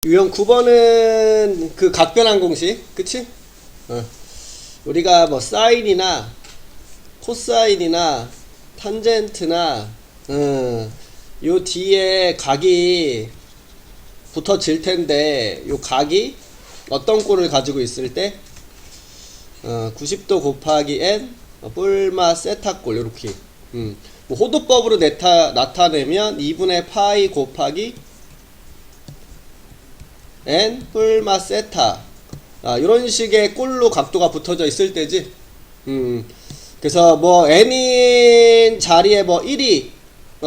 유형 9번은 그 각변환 공식, 그치? 우리가 뭐 사인이나 코사인이나 탄젠트나 요 뒤에 각이 붙어질 텐데 요 각이 어떤 꼴을 가지고 있을 때 90도 곱하기 n 뿔마 세타 꼴 요렇게 뭐 호도법으로 나타내면 2분의 파이 곱하기 n 뿔마 세타 이런 식의 꼴로 각도가 붙어져 있을 때지. 그래서 뭐 n인 자리에 뭐 1이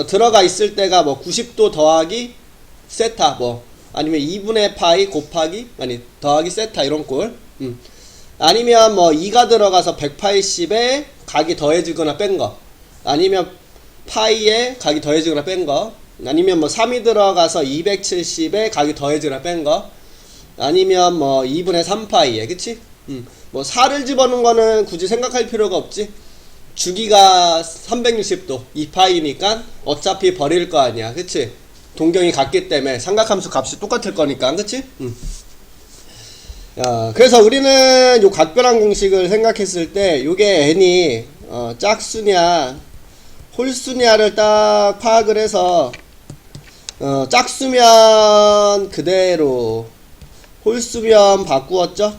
들어가 있을 때가 뭐 90도 더하기 세타 뭐 아니면 2분의 파이 곱하기 더하기 세타 이런 꼴. 아니면 뭐 2가 들어가서 180에 각이 더해지거나 뺀 거, 아니면 파이에 각이 더해지거나 뺀 거, 아니면 뭐 3이 들어가서 270에 각이 더해지거나 뺀 거, 아니면 뭐 2분의 3파이에, 그치? 뭐 4를 집어넣은 거는 굳이 생각할 필요가 없지. 주기가 360도 2파이니까 어차피 버릴 거 아니야, 그치? 동경이 같기 때문에 삼각함수 값이 똑같을 거니까, 그치? 그래서 우리는 요 각변환 공식을 생각했을 때 요게 n이 짝수냐 홀수냐를 딱 파악을 해서 짝수면 그대로 홀수면 바꾸었죠.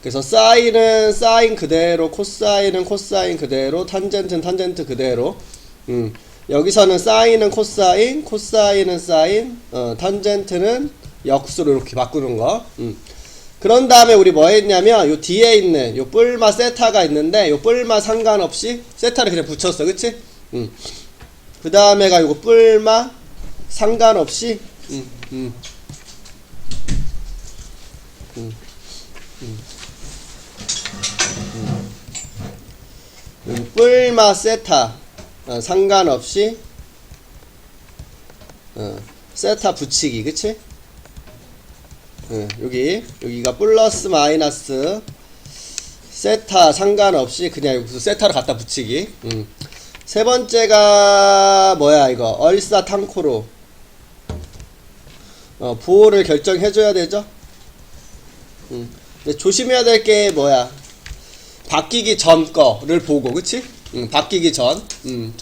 그래서 사인은 사인 그대로, 코사인은 코사인 그대로, 탄젠트는 탄젠트 그대로. 여기서는 사인은 코사인, 코사인은 사인, 탄젠트는 역수로 이렇게 바꾸는 거. 그런 다음에 우리 뭐 했냐면 요 뒤에 있는 요 뿔마 세타가 있는데 요 뿔마 상관없이 세타를 그냥 붙였어, 그치? 그 다음에가 요거 뿔마 상관없이 뿔마 세타 상관없이 세타 붙이기, 그치? 여기가 플러스 마이너스 세타 상관없이 그냥 여기서 세타를 갖다 붙이기. 세 번째가 뭐야 이거 얼사탕코로 부호를 결정해줘야 되죠. 근데 조심해야 될 게 뭐야, 바뀌기 전 거를 보고, 그치? 바뀌기 전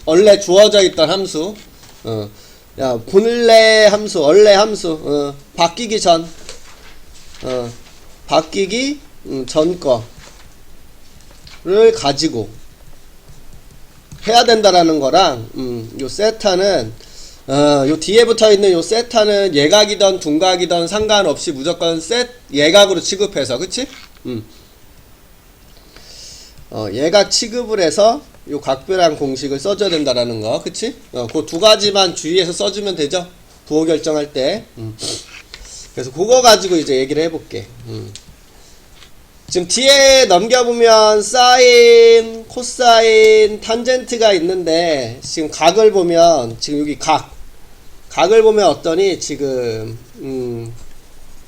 원래 주어져 있던 함수 본래 함수 원래 함수 바뀌기 전 바뀌기 전 거를 가지고 해야 된다라는 거랑 요 세타는 요 뒤에 붙어 있는 요 세타는 예각이던 둔각이던 상관없이 무조건 예각으로 취급해서, 그치? 예각 취급을 해서 요 각변환 공식을 써줘야 된다라는 거, 그치? 그 두 가지만 주의해서 써주면 되죠? 부호 결정할 때. 그래서 그거 가지고 이제 얘기를 해볼게. 지금 뒤에 넘겨보면 사인, 코사인, 탄젠트가 있는데 지금 각을 보면 지금 여기 각을 보면 어떠니 지금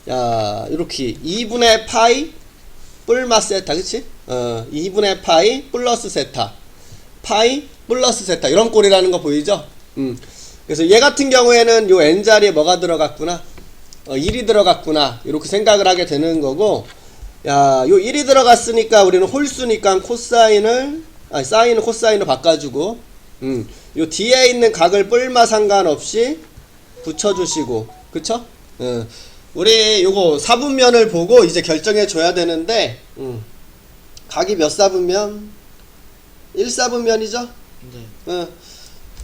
이렇게 2분의 파이 뿔마 세타, 그치? 2분의 파이 플러스 세타 파이 플러스 세타 이런 꼴이라는 거 보이죠? 그래서 얘 같은 경우에는 요 n자리에 뭐가 들어갔구나, 1이 들어갔구나 이렇게 생각을 하게 되는 거고, 요 1이 들어갔으니까 우리는 홀수니까 코사인을 사인을 코사인으로 바꿔주고, 요 뒤에 있는 각을 뿔마 상관없이 붙여주시고, 그쵸? 우리 요거 사분면을 보고 이제 결정해 줘야 되는데 각이 몇 사분면? 1사분면이죠? 네.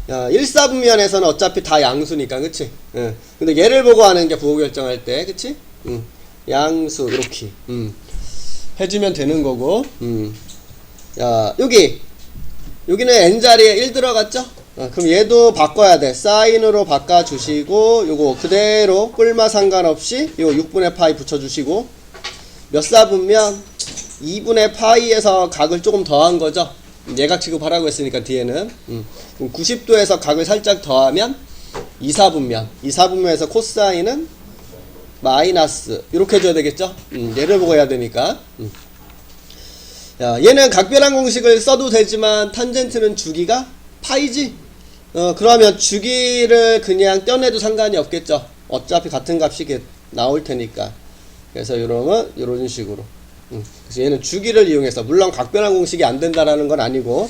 1사분면에서는 어차피 다 양수니까, 그치? 근데 얘를 보고 하는 게 부호 결정할 때, 그치? 양수 이렇게 해주면 되는 거고. 여기는 n자리에 1 들어갔죠? 그럼 얘도 바꿔야 돼. 사인으로 바꿔주시고 요거 그대로 뿔마 상관없이 요 6분의 파이 붙여주시고, 몇 사분면? 2분의 파이에서 각을 조금 더한 거죠. 예각 취급하라고 했으니까 뒤에는 90도에서 각을 살짝 더하면 2사분면, 2사분면에서 코사인은 마이너스 이렇게 해줘야 되겠죠. 얘를 보고 해야 되니까. 얘는 각변환 공식을 써도 되지만 탄젠트는 주기가 파이지. 그러면 주기를 그냥 떼어내도 상관이 없겠죠. 어차피 같은 값이 나올 테니까. 그래서 요놈은 요런 식으로. 그래서 얘는 주기를 이용해서, 물론 각변환 공식이 안 된다라는 건 아니고,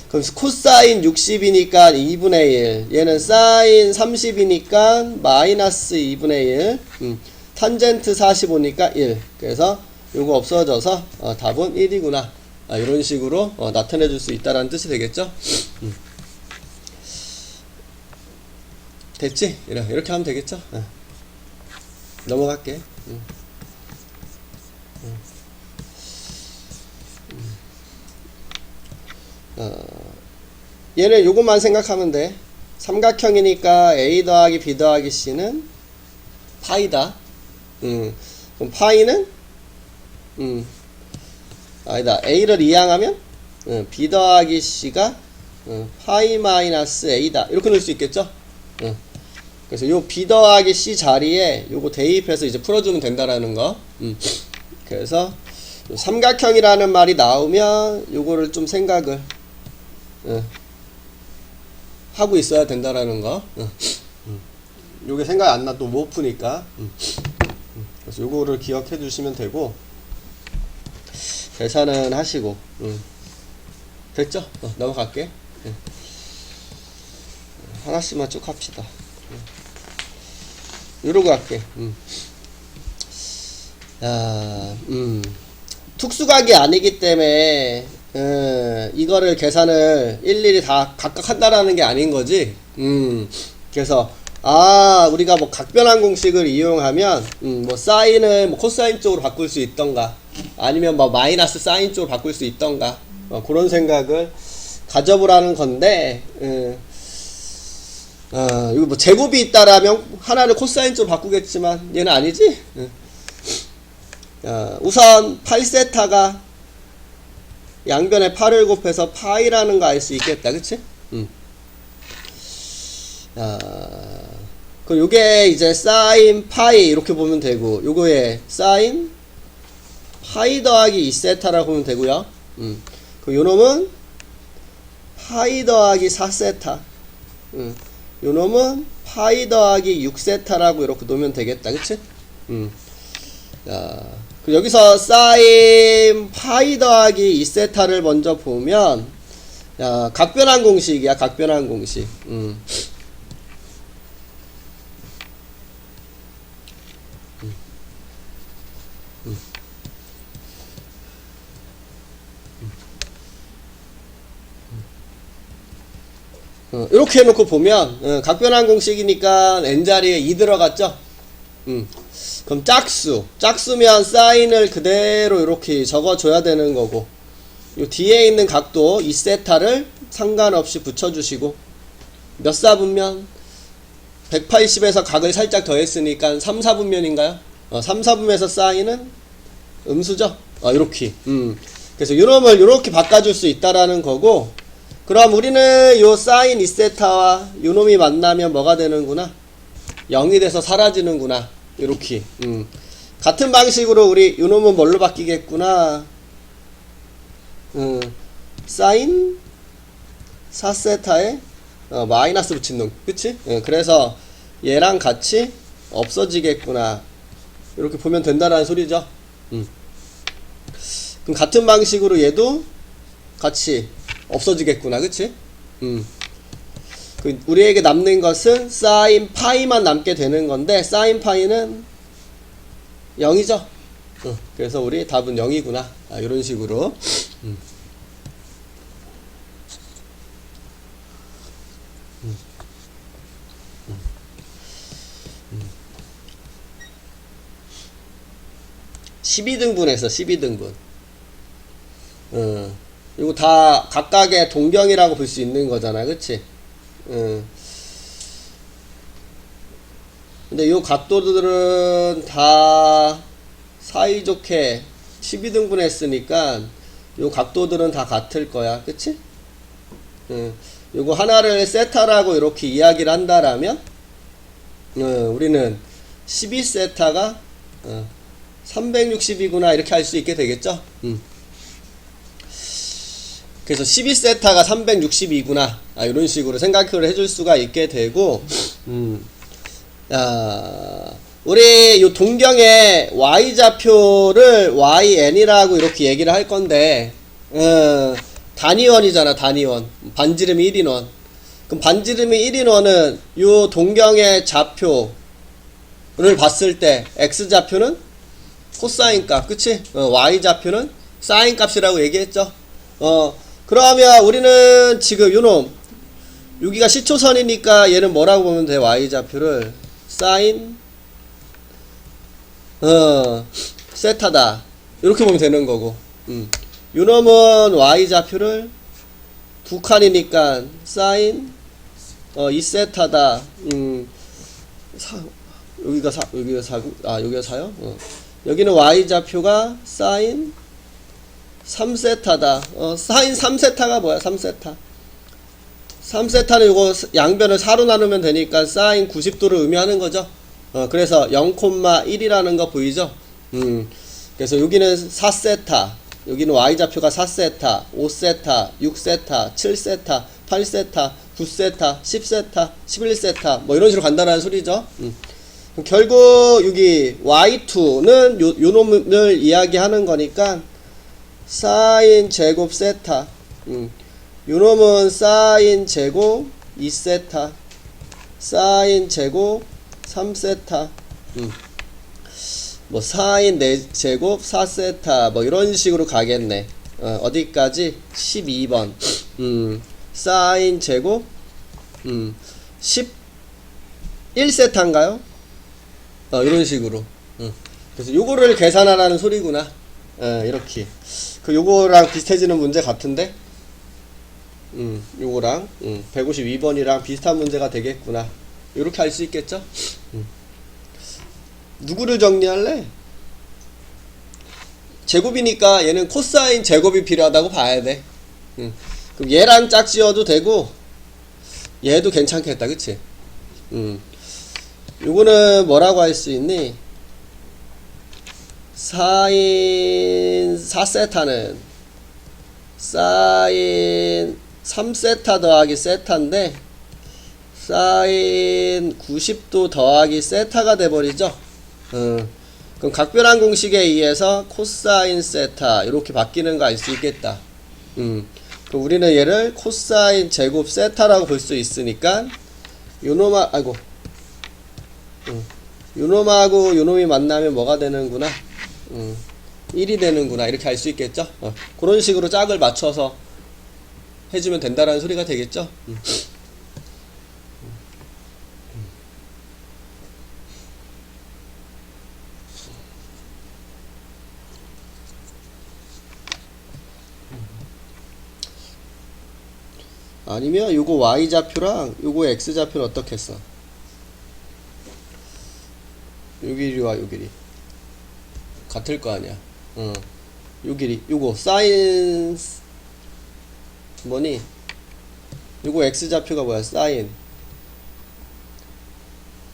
그럼 코사인 60이니까 2분의 1, 얘는 사인 30이니까 마이너스 2분의 1, 탄젠트 45니까 1. 그래서 요거 없어져서 답은 1이구나. 이런 식으로 나타내 줄 수 있다라는 뜻이 되겠죠. 됐지? 이렇게 하면 되겠죠. 넘어갈게. 얘는 요것만 생각하면 돼. 삼각형이니까 A 더하기 B 더하기 C는 파이다. 그럼 파이는 아니다. A를 이항하면 B 더하기 C가 파이 마이너스 A다. 이렇게 넣을 수 있겠죠? 그래서 요 B 더하기 C 자리에 요거 대입해서 이제 풀어주면 된다라는 거. 그래서 삼각형이라는 말이 나오면 요거를 좀 생각을 하고 있어야 된다라는 거. 요게 생각 안 나도 못 푸니까. 그래서 요거를 기억해 두시면 되고, 계산은 하시고. 됐죠? 넘어갈게. 하나씩만 쭉 합시다. 이러고 갈게. 특수각이 아니기 때문에 이거를 계산을 일일이 다 각각 한다라는 게 아닌 거지. 그래서 우리가 뭐 각변환 공식을 이용하면 뭐 사인을 뭐 코사인 쪽으로 바꿀 수 있던가, 아니면 뭐 마이너스 사인 쪽으로 바꿀 수 있던가, 그런 생각을 가져보라는 건데, 이거 뭐 제곱이 있다라면 하나를 코사인 쪽으로 바꾸겠지만 얘는 아니지. 우선 8세타가 양변에 8을 곱해서 파이라는 거 알 수 있겠다. 그치? 그럼 요게 이제 사인 파이 이렇게 보면 되고, 요거에 사인 파이 더하기 2세타라고 보면 되고요. 그럼 요놈은 파이 더하기 4세타, 요놈은 파이 더하기 6세타라고 이렇게 놓으면 되겠다. 그치? 여기서 사인 파이 더하기 2세타를 먼저 보면, 각변환 공식이야. 각변환 공식. 이렇게 해놓고 보면 각변환 공식이니까 n자리에 2 들어갔죠. 그럼 짝수면 사인을 그대로 이렇게 적어줘야 되는 거고, 요 뒤에 있는 각도 2세타를 상관없이 붙여주시고, 몇 사분면? 180에서 각을 살짝 더했으니까 3, 4분면인가요? 3, 4분면에서 사인은 음수죠? 이렇게. 그래서 요놈을 요렇게 바꿔줄 수 있다라는 거고, 그럼 우리는 요 사인 2세타와 요놈이 만나면 뭐가 되는구나? 0이 돼서 사라지는구나. 요렇게. 같은 방식으로 우리 요놈은 뭘로 바뀌겠구나? 사인 4세타에 마이너스 붙인 놈. 그치? 그래서 얘랑 같이 없어지겠구나. 이렇게 보면 된다라는 소리죠. 그럼 같은 방식으로 얘도 같이 없어지겠구나. 그치? 우리에게 남는 것은 사인 파이만 남게 되는 건데, 사인 파이는 0이죠. 그래서 우리 답은 0이구나. 이런 식으로. 12등분에서 12등분. 이거 다 각각의 동경이라고 볼 수 있는 거잖아. 그치? 근데 요 각도들은 다 사이좋게 12등분 했으니까 요 각도들은 다 같을 거야. 그치? 요거 하나를 세타라고 이렇게 이야기를 한다라면, 우리는 12세타가 360이구나 이렇게 할 수 있게 되겠죠. 그래서 12세타가 360이구나 이런 식으로 생각을 해줄 수가 있게 되고, 우리 요 동경의 y좌표를 yn이라고 이렇게 얘기를 할 건데, 단위원이잖아, 단위원. 반지름이 1인원. 그럼 반지름이 1인원은 요 동경의 좌표를 봤을 때 x좌표는 코사인 값, 그치? y좌표는 사인 값이라고 얘기했죠. 그러면 우리는 지금 요놈 여기가 시초선이니까 얘는 뭐라고 보면 돼? y좌표를 사인 세타다 이렇게 보면 되는 거고, 요놈은 y좌표를 두 칸이니까 사인 2세타다. 여기가 4고, 여기가 4요? 여기는 y좌표가 사인 3세타다. 사인 3세타가 뭐야? 3세타. 3세타는 요거 양변을 4로 나누면 되니까 사인 90도를 의미하는 거죠. 그래서 0,1이라는 거 보이죠? 그래서 여기는 4세타, 여기는 y좌표가 4세타, 5세타, 6세타, 7세타, 8세타, 9세타, 10세타, 11세타 뭐 이런 식으로 간다는 소리죠. 결국 여기 y2는 요 놈을 이야기하는 거니까 사인 제곱 세타, 요놈은 사인 제곱 2세타, 사인 제곱 3세타, 뭐 사인 4제곱 4세타 뭐 이런 식으로 가겠네. 어디까지? 12번. 사인 제곱 11세타인가요? 이런 식으로. 그래서 요거를 계산하라는 소리구나. 이렇게. 요거랑 비슷해지는 문제 같은데? 요거랑 152번이랑 비슷한 문제가 되겠구나. 요렇게 할 수 있겠죠? 누구를 정리할래? 제곱이니까 얘는 코사인 제곱이 필요하다고 봐야 돼. 그럼 얘랑 짝지어도 되고 얘도 괜찮겠다, 그치? 요거는 뭐라고 할 수 있니? 사인 4세타는 사인 3세타 더하기 세타인데 사인 90도 더하기 세타가 돼버리죠. 그럼 각변환 공식에 의해서 코사인 세타 이렇게 바뀌는 거 알 수 있겠다. 그럼 우리는 얘를 코사인 제곱 세타라고 볼 수 있으니까 요놈하고 요놈하고 요놈이 만나면 뭐가 되는구나. 1이 되는구나. 이렇게 알 수 있겠죠. 그런 식으로 짝을 맞춰서 해주면 된다라는 소리가 되겠죠. 아니면 요거 y좌표랑 요거 x좌표는 어떻게 했어? 요 길이와 요 길이 같을 거 아니야. 요 길이 요거 사인 뭐니? 요거 x좌표가 뭐야? 사인.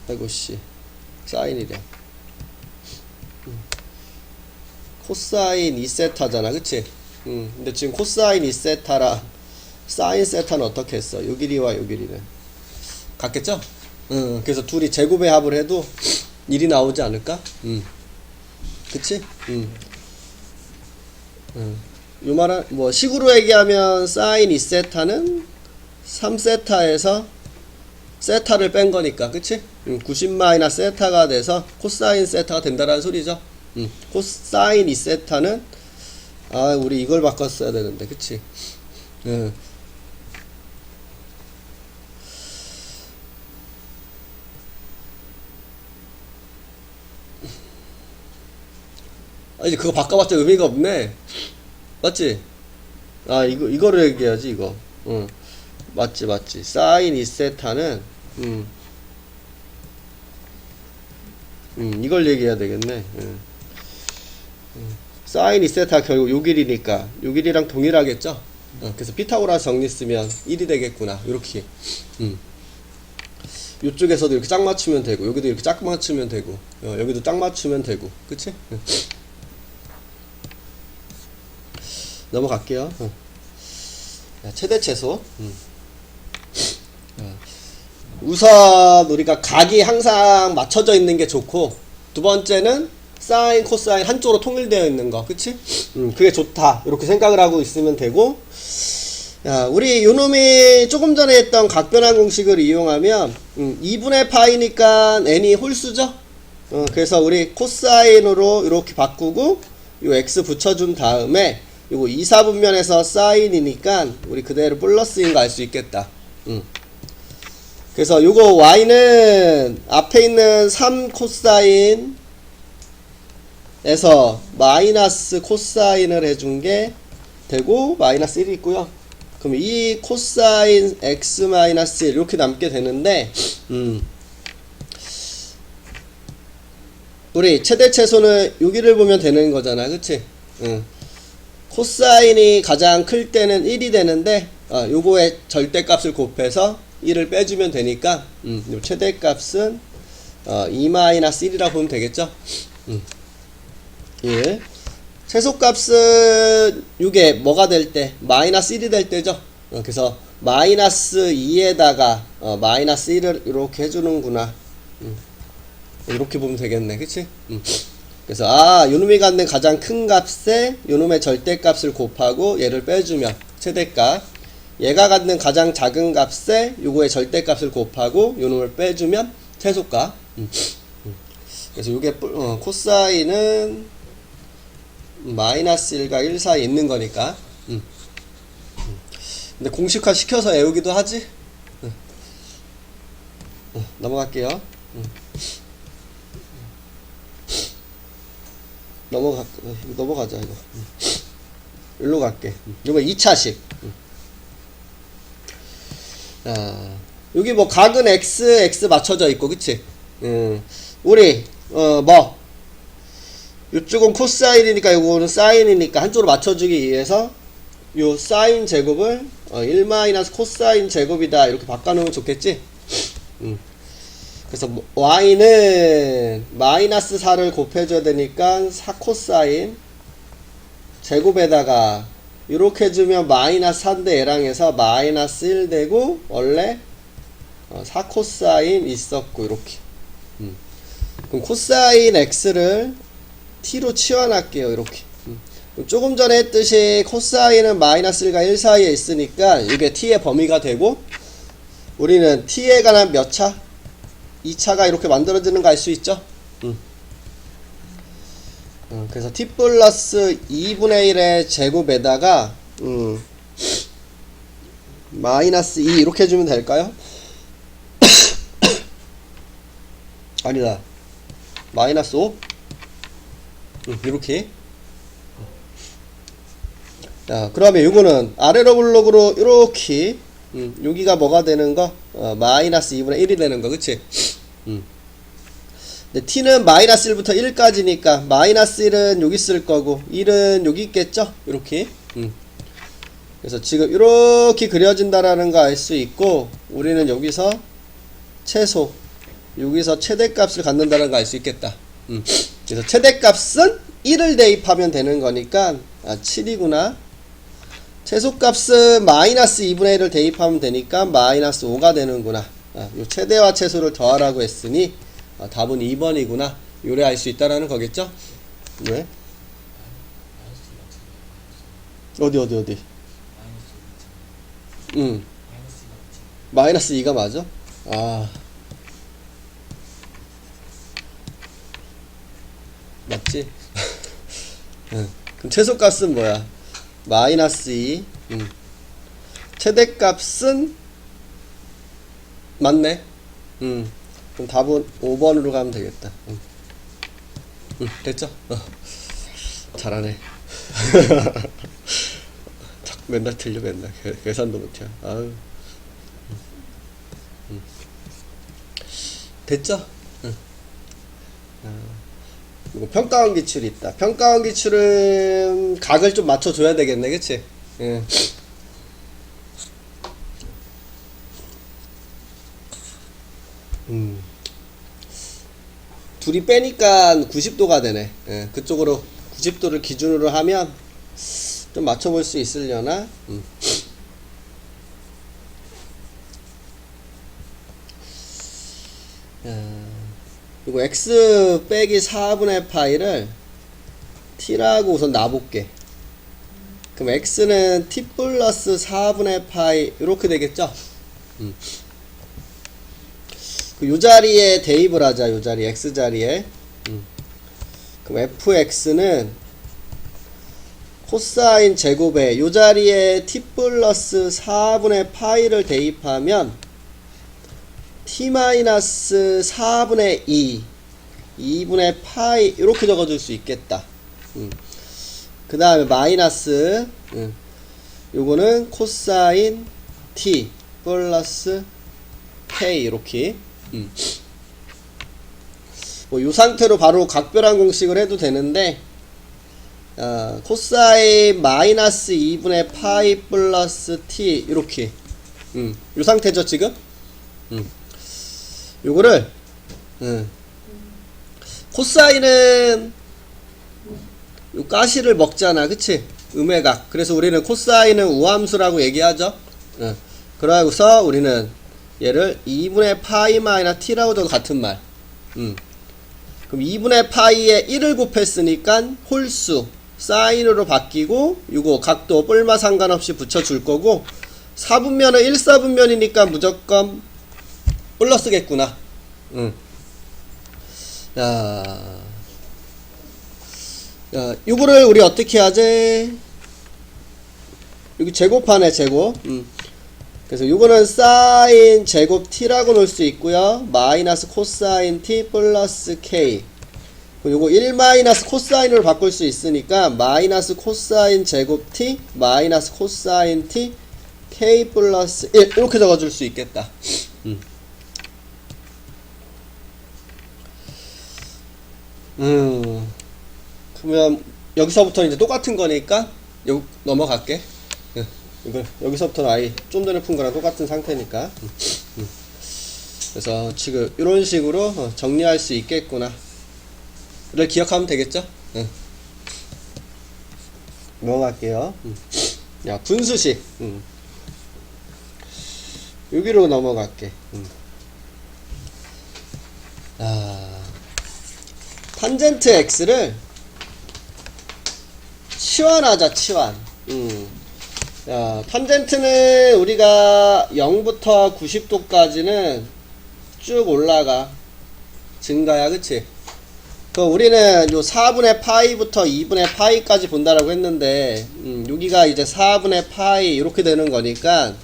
아이고 씨. 사인이래. 코사인 2세타잖아. 그치? 근데 지금 코사인 2세타랑 사인 세타는 어떻게 했어? 요 길이와 요 길이는 같겠죠? 그래서 둘이 제곱의 합을 해도 1이 나오지 않을까? 그치? 요 말은 뭐 식으로 얘기하면 사인 2세타는 3세타에서 세타를 뺀 거니까, 그치? 90 마이너스 세타가 돼서 코사인 세타가 된다라는 소리죠. 코사인 2세타는 우리 이걸 바꿨어야 되는데, 그치? 이제 그거 바꿔봤자 의미가 없네. 맞지? 이거를 얘기해야지, 이거. 맞지. 사인 2세타는, 이걸 얘기해야 되겠네. 사인 2세타 결국 요 길이니까, 요 길이랑 동일하겠죠? 그래서 피타고라스 정리 쓰면 1이 되겠구나. 요렇게. 요쪽에서도 이렇게 짝 맞추면 되고, 여기도 이렇게 짝 맞추면 되고, 여기도 짝 맞추면 되고. 그치? 넘어갈게요. 최대 최소. 우선 우리가 각이 항상 맞춰져 있는 게 좋고, 두 번째는 사인, 코사인 한쪽으로 통일되어 있는 거, 그치? 그게 좋다. 이렇게 생각을 하고 있으면 되고, 야, 우리 요놈이 조금 전에 했던 각변환 공식을 이용하면 2분의 파이니까 n이 홀수죠? 그래서 우리 코사인으로 이렇게 바꾸고 요 x 붙여준 다음에 요거 2, 4분면에서 사인이니까 우리 그대로 플러스인 거 알 수 있겠다. 그래서 요거 y는 앞에 있는 3 코사인에서 마이너스 코사인을 해준 게 되고 마이너스 1이 있고요. 그럼 이 코사인 x 마이너스 1 이렇게 남게 되는데 우리 최대 최소는 여기를 보면 되는 거잖아, 그치? 코사인이 가장 클 때는 1이 되는데 요거의 절대값을 곱해서 1을 빼주면 되니까 요 최대값은 2-1이라고 보면 되겠죠? 1. 최소값은 이게 뭐가 될 때? 마이너스 1이 될 때죠? 그래서 마이너스 2에다가 마이너스 1을 이렇게 해주는구나. 이렇게 보면 되겠네, 그치? 그래서 요놈이 갖는 가장 큰 값에 요놈의 절대값을 곱하고 얘를 빼주면 최대값, 얘가 갖는 가장 작은 값에 요거의 절대값을 곱하고 요놈을 빼주면 최소값. 그래서 요게 코사인은 마이너스 1과 1 사이에 있는 거니까. 근데 공식화 시켜서 외우기도 하지. 넘어갈게요. 넘어가자 이거. 일로 갈게. 이거 2차식. 여기 뭐 각은 x 맞춰져 있고, 그치? 우리 이쪽은 코사인이니까 요거는 사인이니까 한쪽으로 맞춰주기 위해서 요 사인 제곱을 1 마이너스 코사인 제곱이다 이렇게 바꿔놓으면 좋겠지? 그래서 y는 마이너스 4를 곱해줘야 되니까 4 코사인 제곱에다가 이렇게 해주면 마이너스 4인데 얘랑 해서 마이너스 1 되고 원래 4 코사인 있었고 이렇게. 그럼 코사인 x를 t로 치환할게요. 이렇게. 조금 전에 했듯이 코사인은 마이너스 1과 1 사이에 있으니까 이게 t의 범위가 되고 우리는 t에 관한 몇 차? 2차가 이렇게 만들어지는 거 알 수 있죠? 그래서 t 플러스 2분의 1의 제곱에다가 마이너스 2 이렇게 해주면 될까요? 아니다. 마이너스 5? 이렇게. 자, 그러면 요거는 아래로 블록으로 이렇게 여기가 뭐가 되는 거? 마이너스 2분의 1이 되는 거, 그치? 근데 t는 마이너스 1부터 1까지니까 마이너스 1은 여기 쓸 거고 1은 여기 있겠죠? 이렇게. 그래서 지금 이렇게 그려진다라는 거 알 수 있고 우리는 여기서 최소 여기서 최대값을 갖는다는 거 알 수 있겠다. 그래서 최대값은 1을 대입하면 되는 거니까 7이구나. 최소값은 마이너스 2분의 1을 대입하면 되니까 마이너스 5가 되는구나. 요 최대와 최소를 더하라고 했으니 답은 2번이구나. 요래 알 수 있다라는 거겠죠? 네. 어디? 마이너스 2가 맞아? 맞지? 그럼 최소값은 뭐야? 마이너스 2. 최대값은 맞네. 그럼 답은 5번으로 가면 되겠다. 됐죠? 잘하네. 맨날 틀려, 맨날. 계산도 못해. 아유. 됐죠? 그리고 평가원 기출이 있다. 평가원 기출은 각을 좀 맞춰줘야 되겠네, 그치? 예. 둘이 빼니까 90도가 되네. 예. 그쪽으로 90도를 기준으로 하면 좀 맞춰볼 수 있으려나? 이거 x 빼기 4분의 파이를 t라고 우선 놔볼게. 그럼 x는 t 플러스 4분의 파이 이렇게 되겠죠? 요 자리에 대입을 하자. 요 자리 x 자리에. 그럼 fx는 코사인 제곱에 요 자리에 t 플러스 4분의 파이를 대입하면 t 마이너스 4분의 2분의 파이 이렇게 적어줄 수 있겠다. 그 다음에 마이너스 요거는 코사인 t 플러스 k 이렇게. 뭐 요 상태로 바로 각별한 공식을 해도 되는데 코사인 마이너스 2분의 파이 플러스 t 이렇게 요 상태죠 지금. 요거를 코사인은 요 가시를 먹잖아 그치? 음외각. 그래서 우리는 코사인은 우함수라고 얘기하죠. 그러고서 우리는 얘를 2분의 파이 마이너스 t라고 도 같은 말. 그럼 2분의 파이에 1을 곱했으니까 홀수 사인으로 바뀌고 요거 각도 뿔마 상관없이 붙여줄 거고 4분면은 1사분면이니까 무조건 플러스겠구나. 요거를 우리 어떻게 하지? 여기 제곱하네 제곱. 그래서 요거는 사인 제곱 t라고 놓을 수 있고요. 마이너스 코사인 t 플러스 k. 요거 1 마이너스 코사인으로 바꿀 수 있으니까 마이너스 코사인 제곱 t 마이너스 코사인 t k 플러스 1 이렇게 적어줄 수 있겠다. 그러면 여기서부터 이제 똑같은 거니까 여기 넘어갈게. 이거 여기서부터는 아예 좀 전에 푼 거랑 똑같은 상태니까. 그래서 지금 이런 식으로 정리할 수 있겠구나 를 기억하면 되겠죠? 넘어갈게요. 야 분수식. 여기로 넘어갈게. 탄젠트 x를 치환하자 치환. 탄젠트는 우리가 0부터 90도까지는 쭉 올라가 증가야 그치? 우리는 요 4분의 파이부터 2분의 파이까지 본다라고 했는데 여기가 이제 4분의 파이 이렇게 되는 거니까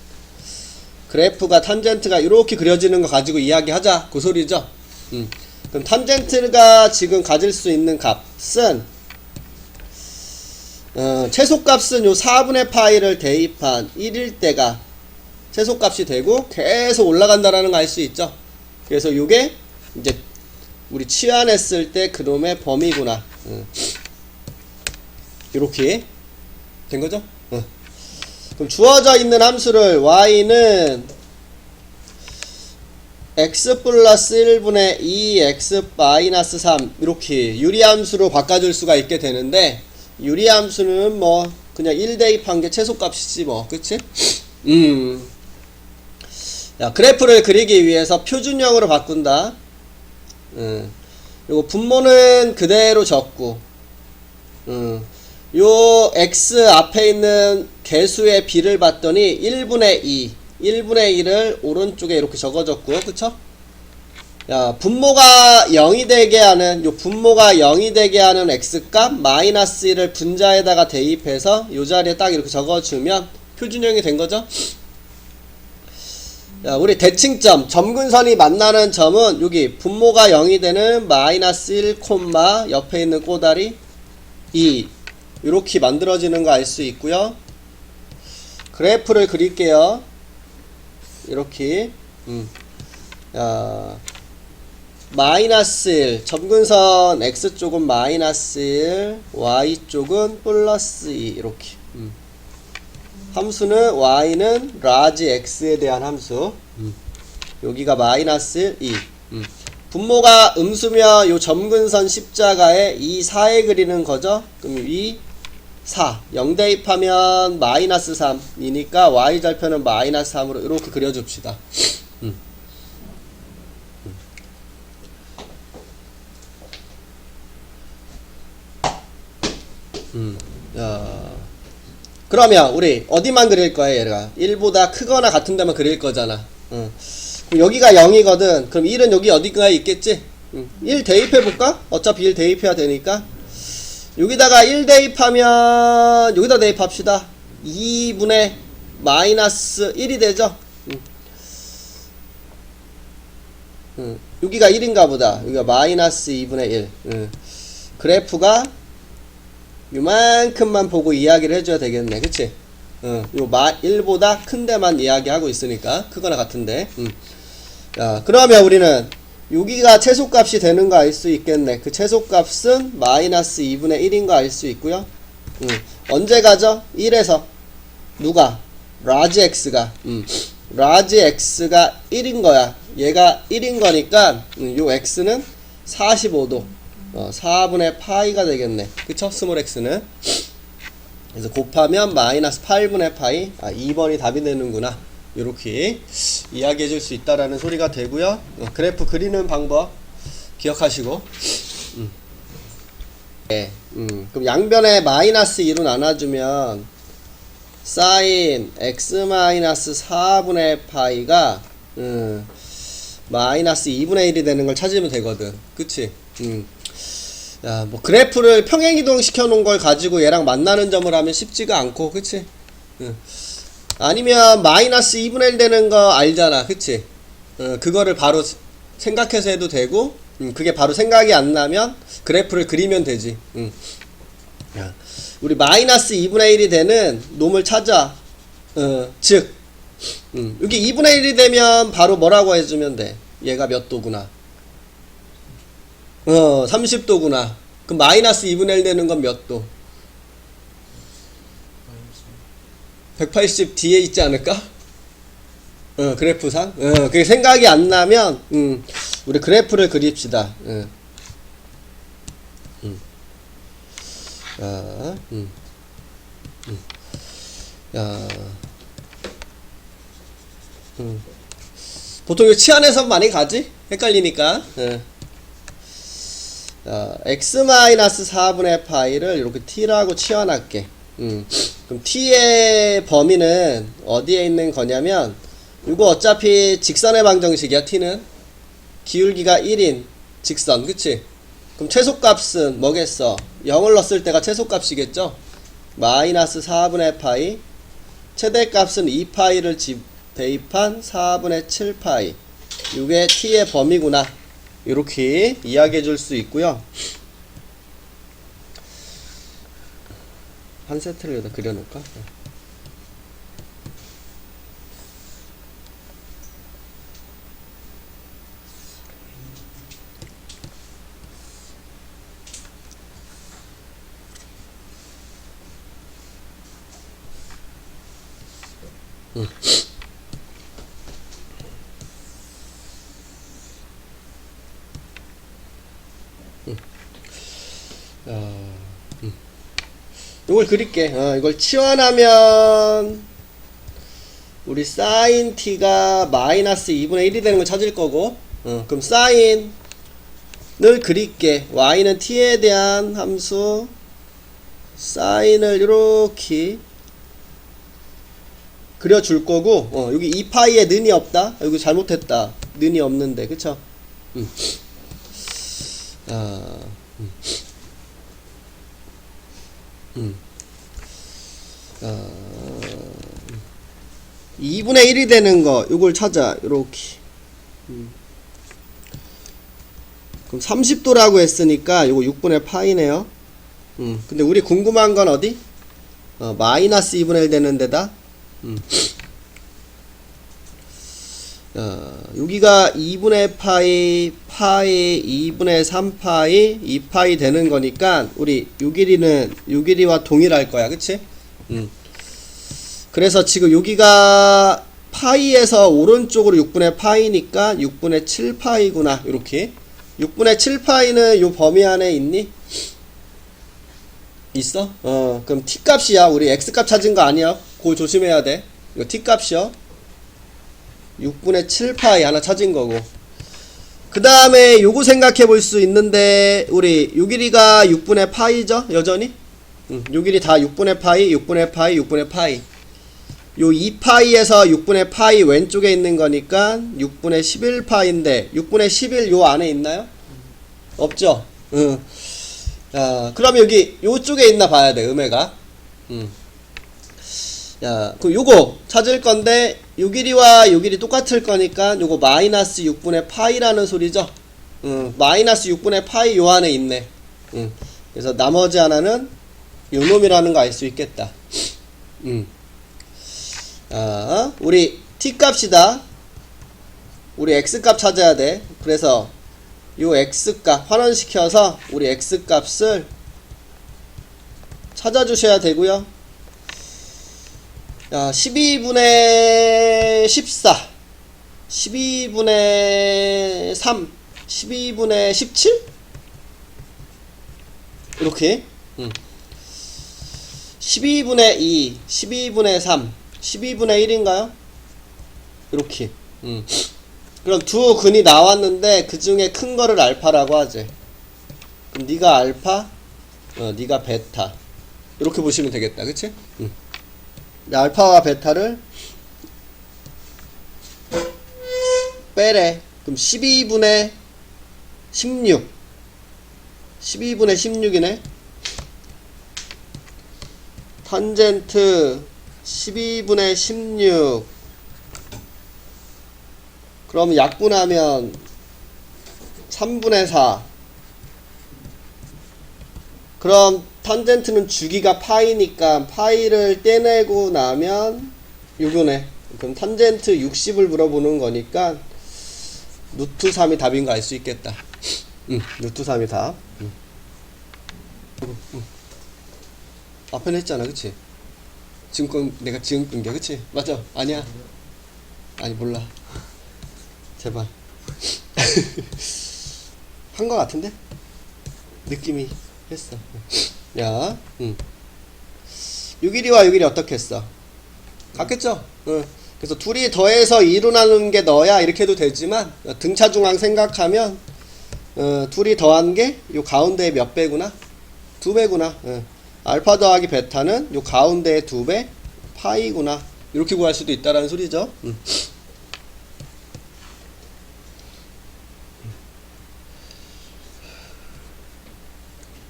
그래프가 탄젠트가 이렇게 그려지는 거 가지고 이야기하자 그 소리죠. 그럼 탄젠트가 지금 가질 수 있는 값은 최소값은 요 4분의 파이를 대입한 1일 때가 최소값이 되고 계속 올라간다라는 거 알 수 있죠. 그래서 요게 이제 우리 치환했을 때 그놈의 범위구나. 이렇게 된 거죠? 그럼 주어져 있는 함수를 y는 x 플러스 1분의 2x 마이너스 3 이렇게 유리함수로 바꿔줄 수가 있게 되는데 유리함수는 뭐 그냥 1 대입한 게 최소값이지 뭐 그치? 야, 그래프를 그리기 위해서 표준형으로 바꾼다. 요거 분모는 그대로 적고 요 x 앞에 있는 개수의 비를 봤더니 1분의 1을 오른쪽에 이렇게 적어줬고요. 그쵸? 야, 분모가 0이 되게 하는 요 분모가 0이 되게 하는 x값 마이너스 1을 분자에다가 대입해서 요 자리에 딱 이렇게 적어주면 표준형이 된 거죠. 야, 우리 대칭점 점근선이 만나는 점은 여기 분모가 0이 되는 마이너스 1, 옆에 있는 꼬다리 2 이렇게 만들어지는 거 알 수 있고요. 그래프를 그릴게요. 이렇게 마이너스 1 점근선 x쪽은 마이너스 1 y쪽은 플러스 2 이렇게 함수는 y는 라지 x에 대한 함수. 여기가 마이너스 1, 2. 분모가 음수면 요 점근선 십자가에 2, 4에 그리는 거죠. 그럼 2, 4. 0 대입하면 마이너스 3이니까 y절편은 마이너스 3으로 이렇게 그려줍시다. 그러면 우리 어디만 그릴 거야 얘가 1보다 크거나 같은 데만 그릴 거잖아. 그럼 여기가 0이거든. 그럼 1은 여기 어디가에 있겠지? 1 대입해볼까? 어차피 1 대입해야 되니까 여기다가 1 대입하면 여기다 대입합시다. 2분의 마이너스 1이 되죠? 여기가 1인가 보다. 여기가 마이너스 2분의 1. 그래프가 요만큼만 보고 이야기를 해줘야 되겠네. 그치? 요 1보다 큰 데만 이야기하고 있으니까 크거나 같은데. 자, 그러면 우리는 여기가 최소값이 되는 거 알 수 있겠네. 그 최소값은 마이너스 2분의 1인 거 알 수 있고요. 언제 가죠? 1에서 누가? 라지 x가 라지 x가 1인 거야. 얘가 1인 거니까 요 x는 45도 4분의 파이가 되겠네. 그쵸? 스몰 x는. 그래서 곱하면 마이너스 8분의 파이. 2번이 답이 되는구나. 요렇게 이야기해 줄 수 있다라는 소리가 되고요. 그래프 그리는 방법 기억하시고. 네. 그럼 양변에 마이너스 2로 나눠주면 사인 x 마이너스 4분의 파이가 마이너스 2분의 1이 되는 걸 찾으면 되거든. 그치? 야, 뭐 그래프를 평행이동 시켜놓은 걸 가지고 얘랑 만나는 점을 하면 쉽지가 않고, 그치? 아니면 마이너스 2분의 1 되는 거 알잖아. 그치? 그거를 바로 생각해서 해도 되고, 그게 바로 생각이 안 나면 그래프를 그리면 되지. 야, 우리 마이너스 2분의 1이 되는 놈을 찾아. 즉 여기 2분의 1이 되면 바로 뭐라고 해주면 돼? 얘가 몇 도구나? 30도구나. 그럼 마이너스 2분의 1 되는 건 몇 도? 180 뒤에 있지 않을까? 그래프상? 그게 생각이 안 나면 우리 그래프를 그립시다. 보통 이 치안에서 많이 가지? 헷갈리니까. x-4분의 파이를 이렇게 t라고 치환할게. 그럼 t의 범위는 어디에 있는 거냐면, 이거 어차피 직선의 방정식이야. t는 기울기가 1인 직선, 그치? 그럼 최소값은 뭐겠어? 0을 넣었을 때가 최소값이겠죠? 마이너스 4분의 파이, 최대값은 2파이를 대입한 4분의 7파이. 이게 t의 범위구나. 이렇게 이야기해 줄 수 있고요. 한 세트를 여기다 그려놓을까? 이걸 그릴게. 이걸 치환하면 우리 사인 t가 마이너스 2분의 1이 되는 걸 찾을 거고, 그럼 사인을 그릴게. y는 t에 대한 함수 사인을 이렇게 그려줄 거고, 여기 2파이에 는이 없다. 여기 잘못했다. 는이 없는데, 그쵸? 2분의 1이 되는 거, 요걸 찾아. 요렇게. 그럼 30도라고 했으니까 요거 6분의 파이네요. 근데 우리 궁금한 건 어디? 마이너스 2분의 1 되는 데다. 여기가 2분의 파이, 2분의 3파이, 2파이 되는 거니까 우리 요 길이는 요 길이와 동일할 거야. 그치? 그래서 지금 여기가 파이에서 오른쪽으로 6분의 파이니까 6분의 7파이구나. 이렇게 6분의 7파이는 요 범위 안에 있니? 있어? 그럼 t값이야. 우리 x값 찾은 거 아니야. 그거 조심해야 돼. 이거 t값이요. 6분의 7파이 하나 찾은 거고, 그 다음에 요거 생각해 볼 수 있는데, 우리 요 길이가 6분의 파이죠? 여전히? 요 길이 다 6분의 파이, 6분의 파이, 6분의 파이. 요 2파이에서 6분의 파이 왼쪽에 있는 거니까 6분의 11파인데 6분의 11 요 안에 있나요? 없죠? 응. 그럼 여기 요쪽에 있나 봐야 돼, 음해가. 야, 그럼 요거 찾을 건데 요 길이와 요 길이 똑같을 거니까 요거 마이너스 6분의 파이라는 소리죠. 마이너스 6분의 파이 요 안에 있네. 그래서 나머지 하나는 요 놈이라는 거 알 수 있겠다. 우리 t 값이다. 우리 x 값 찾아야 돼. 그래서 요 x 값 환원시켜서 우리 x 값을 찾아주셔야 되고요. 12분의 14, 12분의 3, 12분의 17? 이렇게 12분의 2, 12분의 3, 12분의 1인가요? 이렇게 그럼 두 근이 나왔는데 그 중에 큰 거를 알파라고 하지. 그럼 네가 알파, 네가 베타 이렇게 보시면 되겠다. 그치? 알파와 베타를 빼래. 그럼 12분의 16 12분의 16이네. 탄젠트 12분의 16 그럼 약분하면 3분의 4 그럼 탄젠트는 주기가 파이니까 파이를 떼내고 나면 요거네. 그럼 탄젠트 60을 물어보는 거니까 루트 3이 답인 거 알 수 있겠다. 루트 3이 답. 앞에는 했잖아, 그치? 지금 내가 지금 끈게, 그치? 맞아? 아니야? 아니, 몰라. 제발. 한 거 같은데? 느낌이 했어. 야, 요 길이와 요 길이 어떻게 했어? 같겠죠? 그래서 둘이 더해서 2로 나누는 게 너야 이렇게 해도 되지만 등차 중앙 생각하면 둘이 더한 게 요 가운데의 몇 배구나? 2배구나. 알파 더하기 베타는 요 가운데의 2배 파이구나. 이렇게 구할 수도 있다라는 소리죠.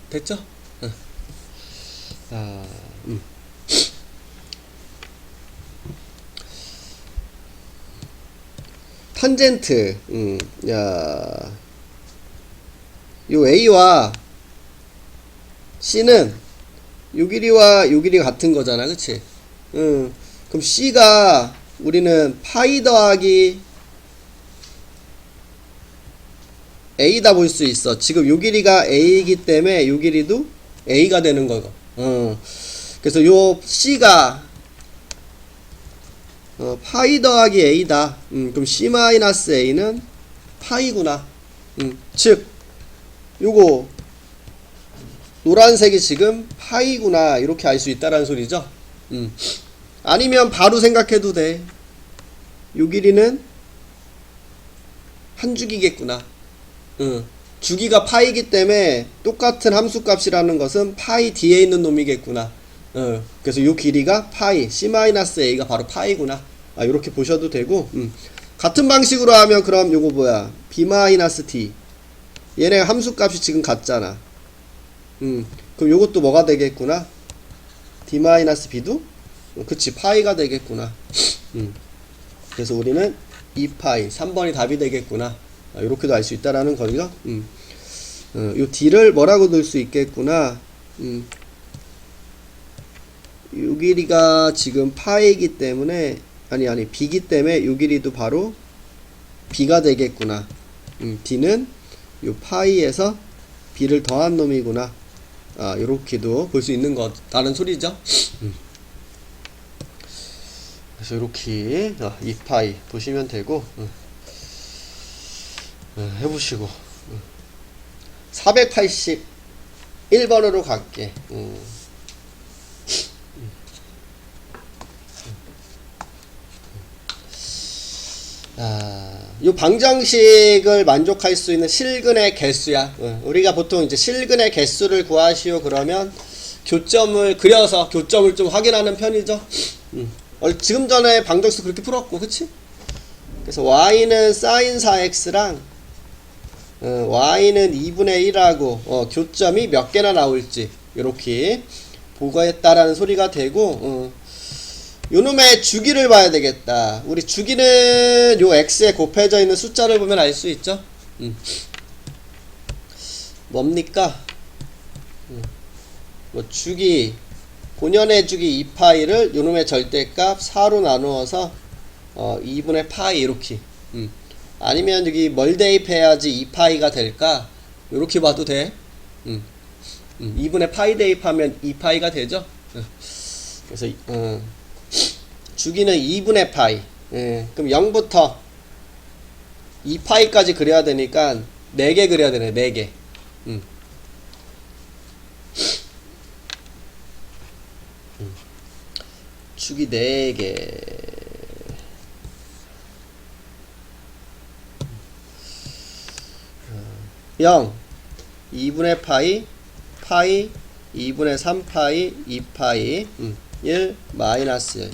됐죠? 탄젠트, 야, 요 A와 C는 요 길이와 요 길이가 같은 거잖아, 그치? 그럼 C가 우리는 파이 더하기 A다 볼 수 있어. 지금 요 길이가 A이기 때문에 요 길이도 A가 되는 거고. 그래서 요 C가 파이 더하기 A다. 그럼 C 마이너스 A는 파이구나. 즉 요거 노란색이 지금 파이구나. 이렇게 알 수 있다라는 소리죠. 아니면 바로 생각해도 돼. 요 길이는 한 주기겠구나. 주기가 파이기 때문에 똑같은 함수값이라는 것은 파이 뒤에 있는 놈이겠구나. 그래서 요 길이가 파이, C-A가 바로 파이구나. 이렇게 보셔도 되고, 같은 방식으로 하면 그럼 요거 뭐야? B-D. 얘네 함수값이 지금 같잖아. 그럼 요것도 뭐가 되겠구나? D-B도? 그치, 파이가 되겠구나. 그래서 우리는 2파이, 3번이 답이 되겠구나. 이렇게도 알 수 있다라는 거죠. 요 D를 뭐라고 넣을 수 있겠구나. 요 길이가 지금 파이기 때문에 아니 B기 때문에 요 길이도 바로 B가 되겠구나. D는 요 파이에서 B를 더한 놈이구나. 요렇게도 볼 수 있는 거라는 소리죠. 그래서 요렇게 2파이 보시면 되고 해보시고 481번으로 갈게. 요 방정식을 만족할 수 있는 실근의 개수야. 우리가 보통 이제 실근의 개수를 구하시오 그러면 교점을 그려서 교점을 좀 확인하는 편이죠. 지금 전에 방정식 그렇게 풀었고, 그치? 그래서 y는 sin 4x랑 y는 2분의 1하고 교점이 몇 개나 나올지 이렇게 보고했다라는 소리가 되고, 요놈의 주기를 봐야 되겠다. 우리 주기는 요 x에 곱해져 있는 숫자를 보면 알 수 있죠. 뭡니까? 뭐 주기, 본연의 주기 2파이를 요놈의 절대값 4로 나누어서 2분의 파이 이렇게. 아니면 여기 뭘 대입해야지 2파이가 될까? 요렇게 봐도 돼. 2분의 파이 대입하면 2파이가 되죠. 그래서 주기는 2분의 파이. 그럼 0부터 2파이까지 그려야 되니까 4개 그려야 되네. 4개. 주기 4개. 0, 2분의 파이, 파이, 2분의 3파이, 2파이, 1, 마이너스 1.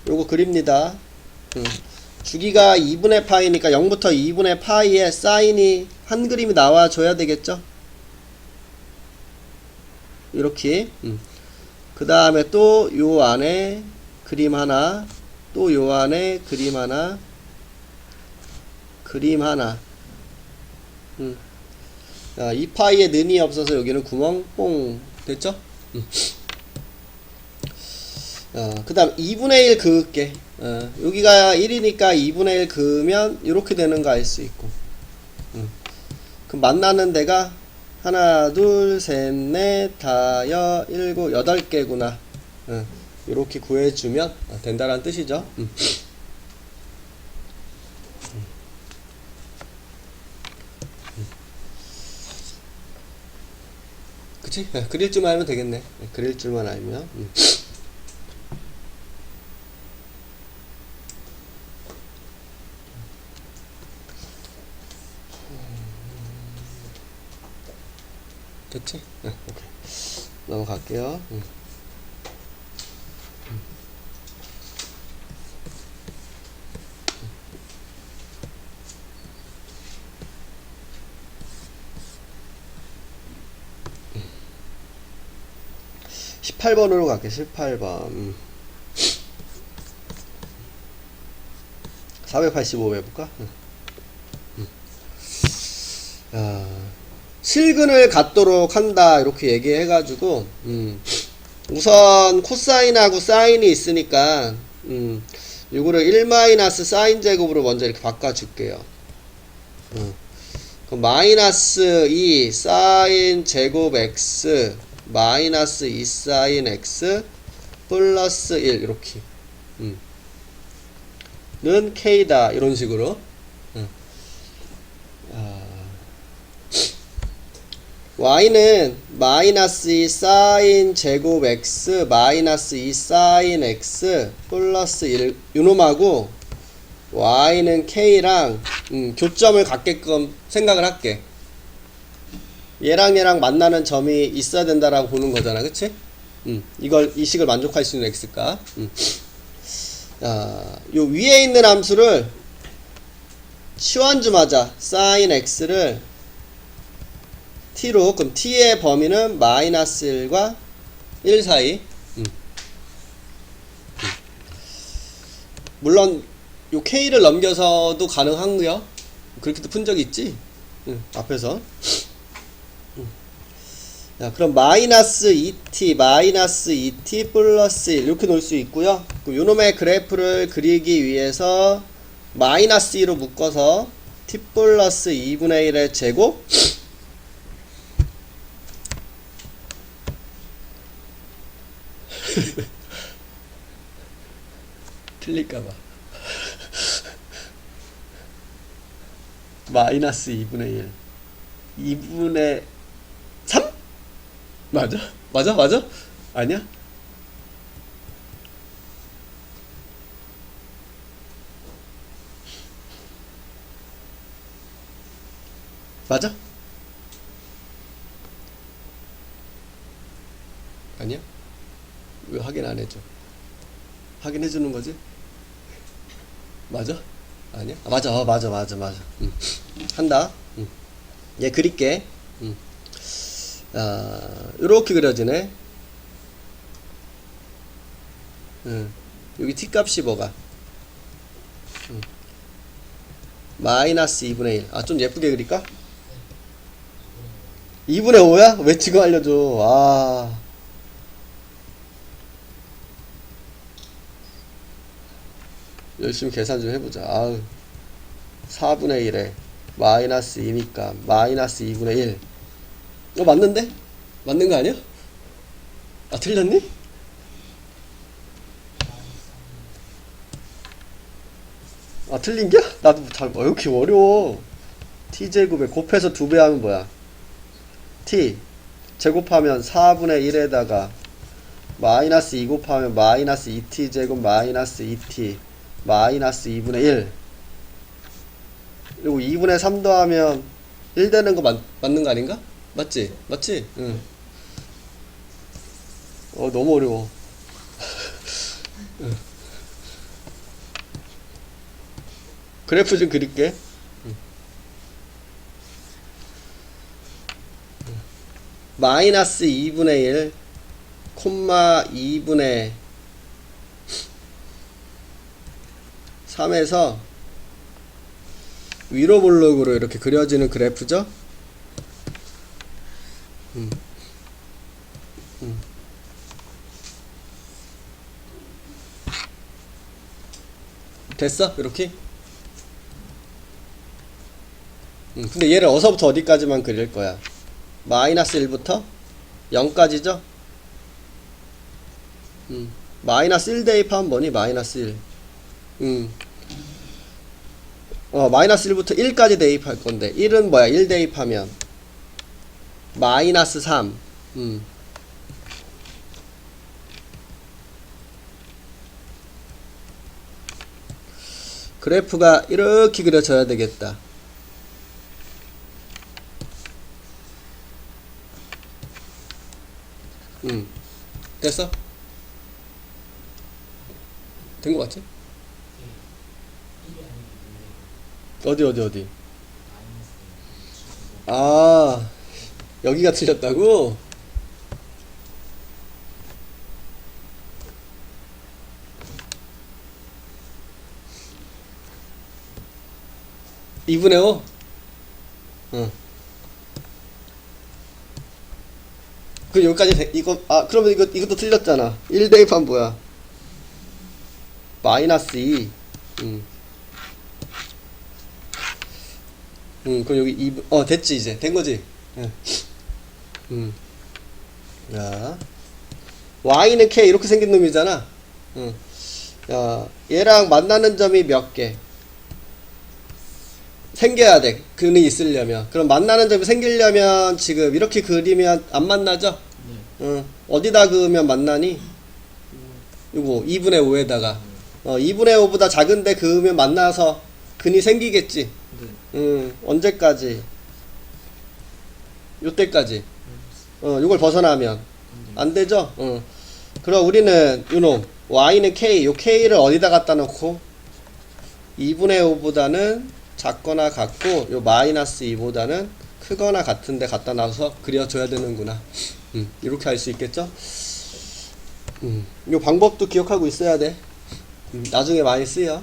요거 그립니다. 주기가 2분의 파이니까 0부터 2분의 파이에 사인이 한 그림이 나와줘야 되겠죠? 이렇게. 그 다음에 또 요 안에 그림 하나, 또 요 안에 그림 하나, 그림 하나. 자, 2파이에 는이 없어서 여기는 구멍 뽕 됐죠? 그 다음 2분의 1 그을게. 여기가 1이니까 2분의 1 그으면 이렇게 되는 거 알 수 있고. 그럼 만나는 데가 하나, 둘, 셋, 넷, 다섯, 일곱, 8개구나. 이렇게 구해주면 된다는 뜻이죠. 그치? 그릴 줄만 알면 되겠네. 그릴 줄만 알면. 됐지? 오케이. 넘어갈게요. 18번으로 갈게. 18번. 485 해볼까? 실근을 갖도록 한다 이렇게 얘기해가지고 우선 코사인하고 사인이 있으니까 이거를 1 사인 제곱으로 먼저 이렇게 바꿔줄게요. 그럼 마이너스 2 사인 제곱 x 마이너스 2 사인 x 플러스 1 이렇게 는 k다 이런 식으로. y는 마이너스 2 사인 제곱 x 마이너스 2 사인 x 플러스 1 요놈하고 y는 k랑 교점을 갖게끔 생각을 할게. 얘랑 얘랑 만나는 점이 있어야 된다라고 보는 거잖아, 그치? 이 식을 만족할 수 있는 x값. 요 위에 있는 함수를 치환 좀 하자. 사인 x를 t로, 그럼 t의 범위는 마이너스 1과 1 사이. 물론 요 k를 넘겨서도 가능한고요. 그렇게도 푼 적이 있지. 앞에서. 자, 그럼 마이너스 2t 마이너스 2t 플러스 1 이렇게 놓을 수 있고요. 그럼 요놈의 그래프를 그리기 위해서 마이너스 2로 묶어서 t 플러스 2분의 1의 제곱 틀릴까봐 마이너스 2분의 1 2분의 3? 맞아? 맞아? 맞아? 아니야? 맞아? 아니야? 왜 확인 안 해줘? 확인해 주는 거지? 맞아? 아니야? 아, 맞아. 맞아. 한다. 얘 그릴게. 요렇게 그려지네. 여기 t값이 뭐가? 마이너스 2분의 1. 아, 좀 예쁘게 그릴까? 2분의 5야? 왜 지금 알려줘? 아. 열심히 계산 좀 해보자. 아우. 4분의 1에 마이너스 2니까 마이너스 2분의 1. 맞는데? 맞는 거 아니야? 아, 틀렸니? 아, 틀린겨? 나도 잘, 왜 이렇게 어려워? t제곱에 곱해서 2배 하면 뭐야? t 제곱하면 4분의 1에다가 마이너스 2 곱하면 마이너스 2t 제곱 마이너스 2t 마이너스 2분의 1. 그리고 2분의 3 더하면 1 되는 거 맞는 거 아닌가? 맞지? 맞지? 응. 너무 어려워. 그래프 좀 그릴게. 마이너스 2분의 1 콤마 2분의 3에서 위로 볼록으로 이렇게 그려지는 그래프죠. 됐어? 이렇게? 근데 얘를 어서부터 어디까지만 그릴 거야? 마이너스 1부터 0까지죠? 마이너스 1 대입하면 뭐니? 마이너스 1. 마이너스 1부터 1까지 대입할 건데 1은 뭐야? 1 대입하면 마이너스 3. 그래프가 이렇게 그려져야 되겠다. 됐어? 된 거 같지? 어디? 아, 여기가 틀렸다고? (2분의 5) 그 여기까지 이거 그러면 이것도 틀렸잖아. 1 대입하면 뭐야? 마이너스 2. 그럼 여기 2분 됐지 이제 된 거지. 야, y는 k 이렇게 생긴 놈이잖아. 야, 얘랑 만나는 점이 몇 개? 생겨야 돼. 근이 있으려면. 그럼 만나는 점이 생기려면 지금 이렇게 그리면 안 만나죠? 어디다 그으면 만나니? 요거 2분의 5에다가 2분의 5보다 작은데 그으면 만나서 근이 생기겠지. 언제까지? 요때까지. 요걸 벗어나면 안 되죠? 그럼 우리는 요놈 y는 k, 요 k를 어디다 갖다 놓고 2분의 5보다는 작거나 같고 요 마이너스 2보다는 크거나 같은데 갖다 놔서 그려줘야 되는구나. 이렇게 할 수 있겠죠? 요 방법도 기억하고 있어야 돼. 나중에 많이 쓰여.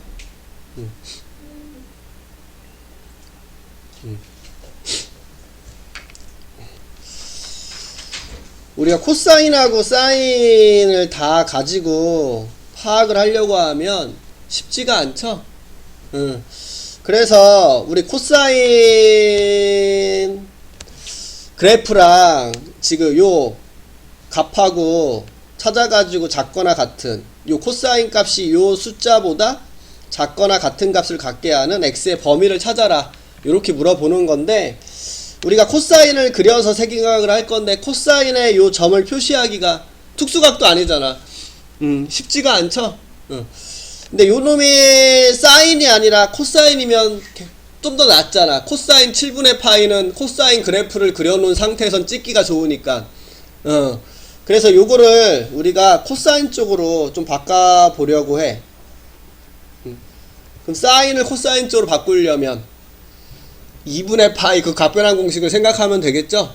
우리가 코사인하고 사인을 다 가지고 파악을 하려고 하면 쉽지가 않죠? 그래서 우리 코사인 그래프랑 지금 요 값하고 찾아가지고 작거나 같은 요 코사인 값이 요 숫자보다 작거나 같은 값을 갖게 하는 x의 범위를 찾아라. 요렇게 물어보는 건데 우리가 코사인을 그려서 색인각을 할 건데 코사인의 요 점을 표시하기가 특수각도 아니잖아. 쉽지가 않죠. 근데 요 놈이 사인이 아니라 코사인이면 좀 더 낫잖아. 코사인 7분의 파이는 코사인 그래프를 그려놓은 상태에선 찍기가 좋으니까. 그래서 요거를 우리가 코사인 쪽으로 좀 바꿔보려고 해. 그럼 사인을 코사인 쪽으로 바꾸려면 2분의 파이 그 각변환 공식을 생각하면 되겠죠?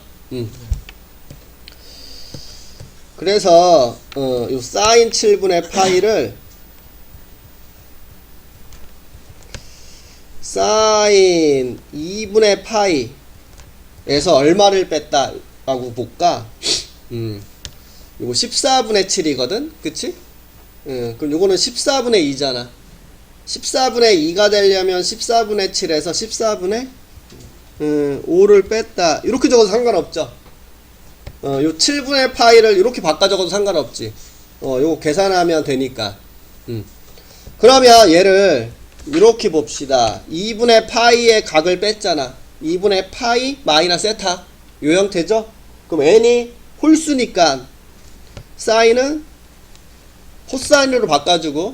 그래서 요 사인 7분의 파이를 사인 2분의 파이에서 얼마를 뺐다라고 볼까? 요거 14분의 7이거든? 그치? 그럼 요거는 14분의 2잖아. 14분의 2가 되려면 14분의 7에서 14분의 5를 뺐다. 이렇게 적어도 상관없죠? 요 7분의 파이를 이렇게 바꿔 적어도 상관없지. 요거 계산하면 되니까. 그러면 얘를 이렇게 봅시다. 2분의 파이의 각을 뺐잖아. 2분의 파이 마이너스 세타. 요 형태죠? 그럼 n이 홀수니까 사인은 코사인으로 바꿔주고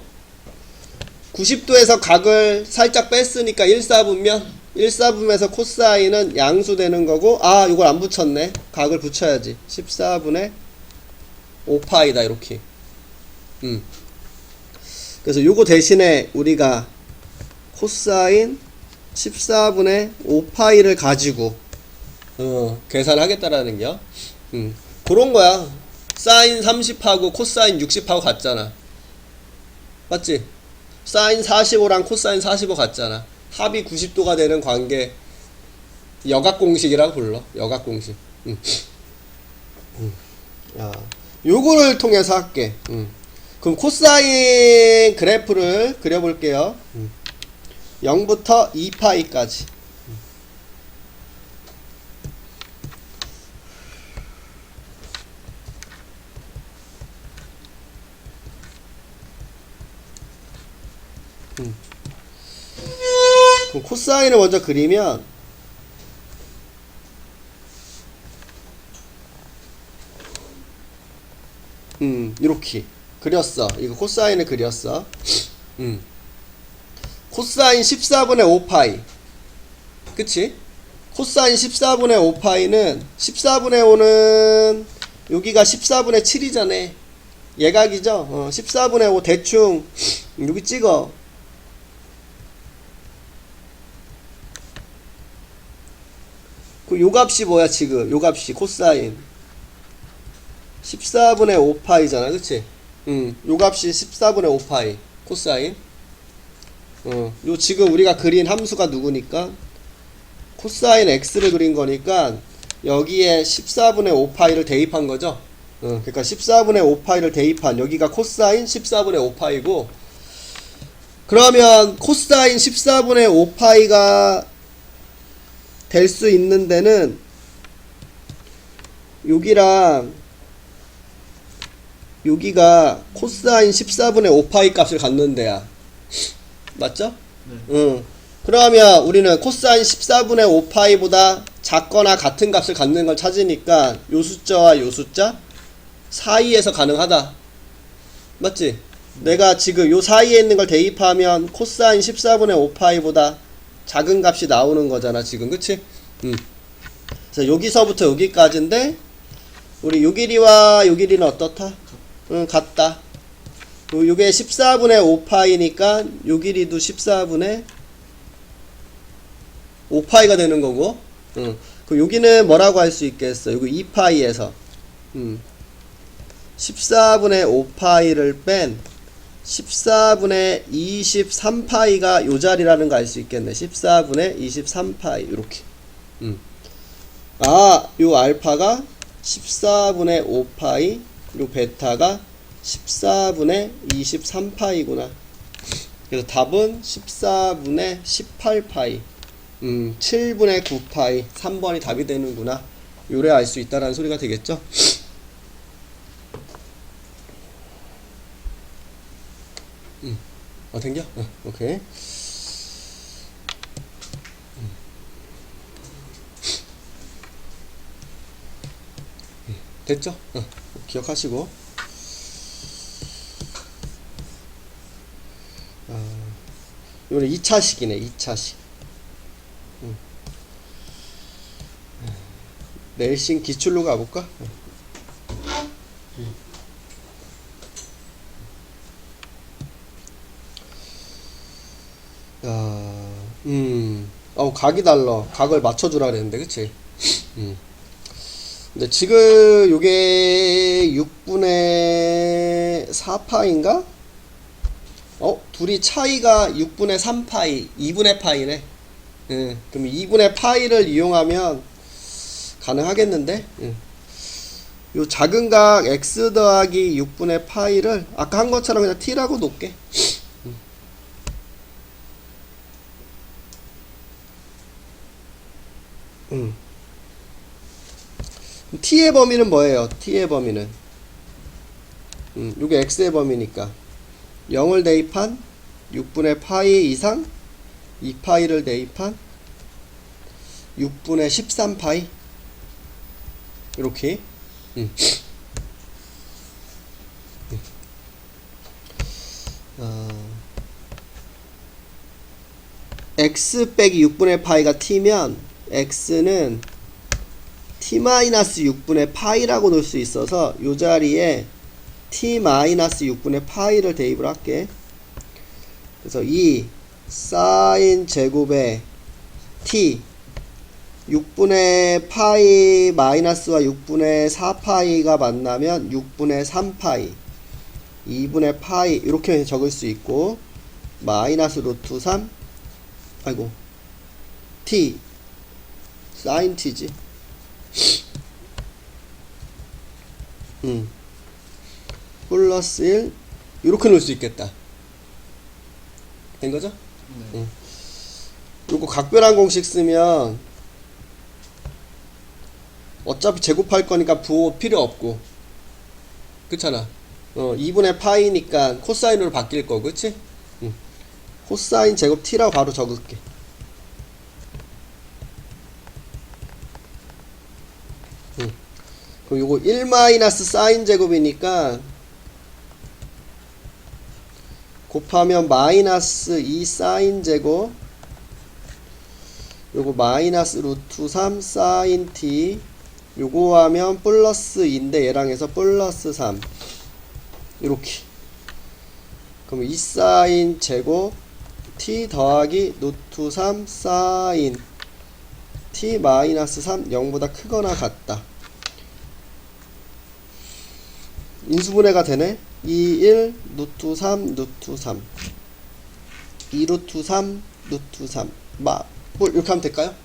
90도에서 각을 살짝 뺐으니까 1사분면 1사분면서 코사인은 양수 되는 거고 아 이걸 안 붙였네. 각을 붙여야지. 14분의 5파이다 이렇게. 그래서 요거 대신에 우리가 코사인 14분의 5파이를 가지고 계산하겠다라는 겨. 그런 거야. 사인 30하고 코사인 60하고 같잖아. 맞지? 사인 45랑 코사인 45 같잖아. 합이 90도가 되는 관계 여각공식이라고 불러. 여각공식. 야, 요거를 통해서 할게. 그럼 코사인 그래프를 그려볼게요. 0부터 2파이까지. 그럼 코사인을 먼저 그리면 이렇게 그렸어. 이거 코사인을 그렸어. 코사인 14분의 5파이. 그치? 코사인 14분의 5파이는 14분의 5는 여기가 14분의 7이잖아. 예각이죠? 14분의 5 대충 여기 찍어. 그 요 값이 뭐야 지금? 요 값이 코사인 14분의 5파이잖아. 그치? 요 값이 14분의 5파이 코사인. 요 지금 우리가 그린 함수가 누구니까? 코사인 x를 그린 거니까 여기에 14분의 5파이를 대입한 거죠. 그러니까 14분의 5파이를 대입한 여기가 코사인 14분의 5파이고 그러면 코사인 14분의 5파이가 될 수 있는 데는 여기랑 여기가 코사인 14분의 5파이 값을 갖는 데야. 맞죠? 네. 그러면 우리는 코사인 14분의 5파이보다 작거나 같은 값을 갖는 걸 찾으니까 요 숫자와 요 숫자 사이에서 가능하다. 맞지? 내가 지금 요 사이에 있는 걸 대입하면 코사인 14분의 5파이보다 작은 값이 나오는 거잖아 지금. 그치? 그래서 여기서부터 여기까지인데 우리 요 길이와 요 길이는 어떻다? 같다. 요게 14분의 5파이니까 요 길이도 14분의 5파이가 되는 거고 그 여기는 뭐라고 할 수 있겠어? 요거 2파이에서 14분의 5파이를 뺀 14분의 23파이가 요 자리라는 거 알 수 있겠네. 14분의 23파이 요렇게. 아, 요 알파가 14분의 5파이, 요 베타가 14분의 23파이구나. 그래서 답은 14분의 18파이. 7분의 9파이. 3번이 답이 되는구나. 요래 알 수 있다라는 소리가 되겠죠? 된겨? 오케이. 됐죠? 기억하시고. 요거는 2차식이네, 2차식. 내일신 기출로 가볼까? 각이 달라. 각을 맞춰주라 그랬는데, 그치? 근데 지금 요게 6분의 4파인가? 둘이 차이가 6분의 3파이, 2분의 파이네. 그럼 2분의 파이를 이용하면 가능하겠는데? 요 작은 각 x 더하기 6분의 파이를 아까 한 것처럼 그냥 t라고 놓을게. t의 범위는 뭐예요? t의 범위는 요게 x의 범위니까 0을 대입한 6분의 파이 이상 2파이를 대입한 6분의 13파이 이렇게 x 빼기 6분의 파이가 t면 x는 t-6분의 파이라고 놓을 수 있어서 요 자리에 t-6분의 파이를 대입을 할게. 그래서 이 사인 제곱의 t 6분의 파이 마이너스와 6분의 4파이가 만나면 6분의 3파이 2분의 파이 이렇게 적을 수 있고 마이너스 루트 3 아이고 t 사인 t지. 플러스 1 이렇게 넣을 수 있겠다. 된 거죠? 네. 요거 각별한 공식 쓰면 어차피 제곱할 거니까 부호 필요 없고 그렇잖아. 2분의 파이니까 코사인으로 바뀔 거 그치? 코사인 제곱 t라고 바로 적을게. 그럼 요거 1 마이너스 사인 제곱이니까 곱하면 마이너스 2 사인 제곱 요거 마이너스 루트 3 사인 t 요거 하면 플러스 2인데 얘랑 해서 플러스 3 이렇게. 그럼 2 사인 제곱 t 더하기 루트 3 사인 t 마이너스 3 0보다 크거나 같다. 인수분해가 되네. 2, 1, 루트 3, 루트 3 2 루트 3, 루트 3 뭐 이렇게 하면 될까요?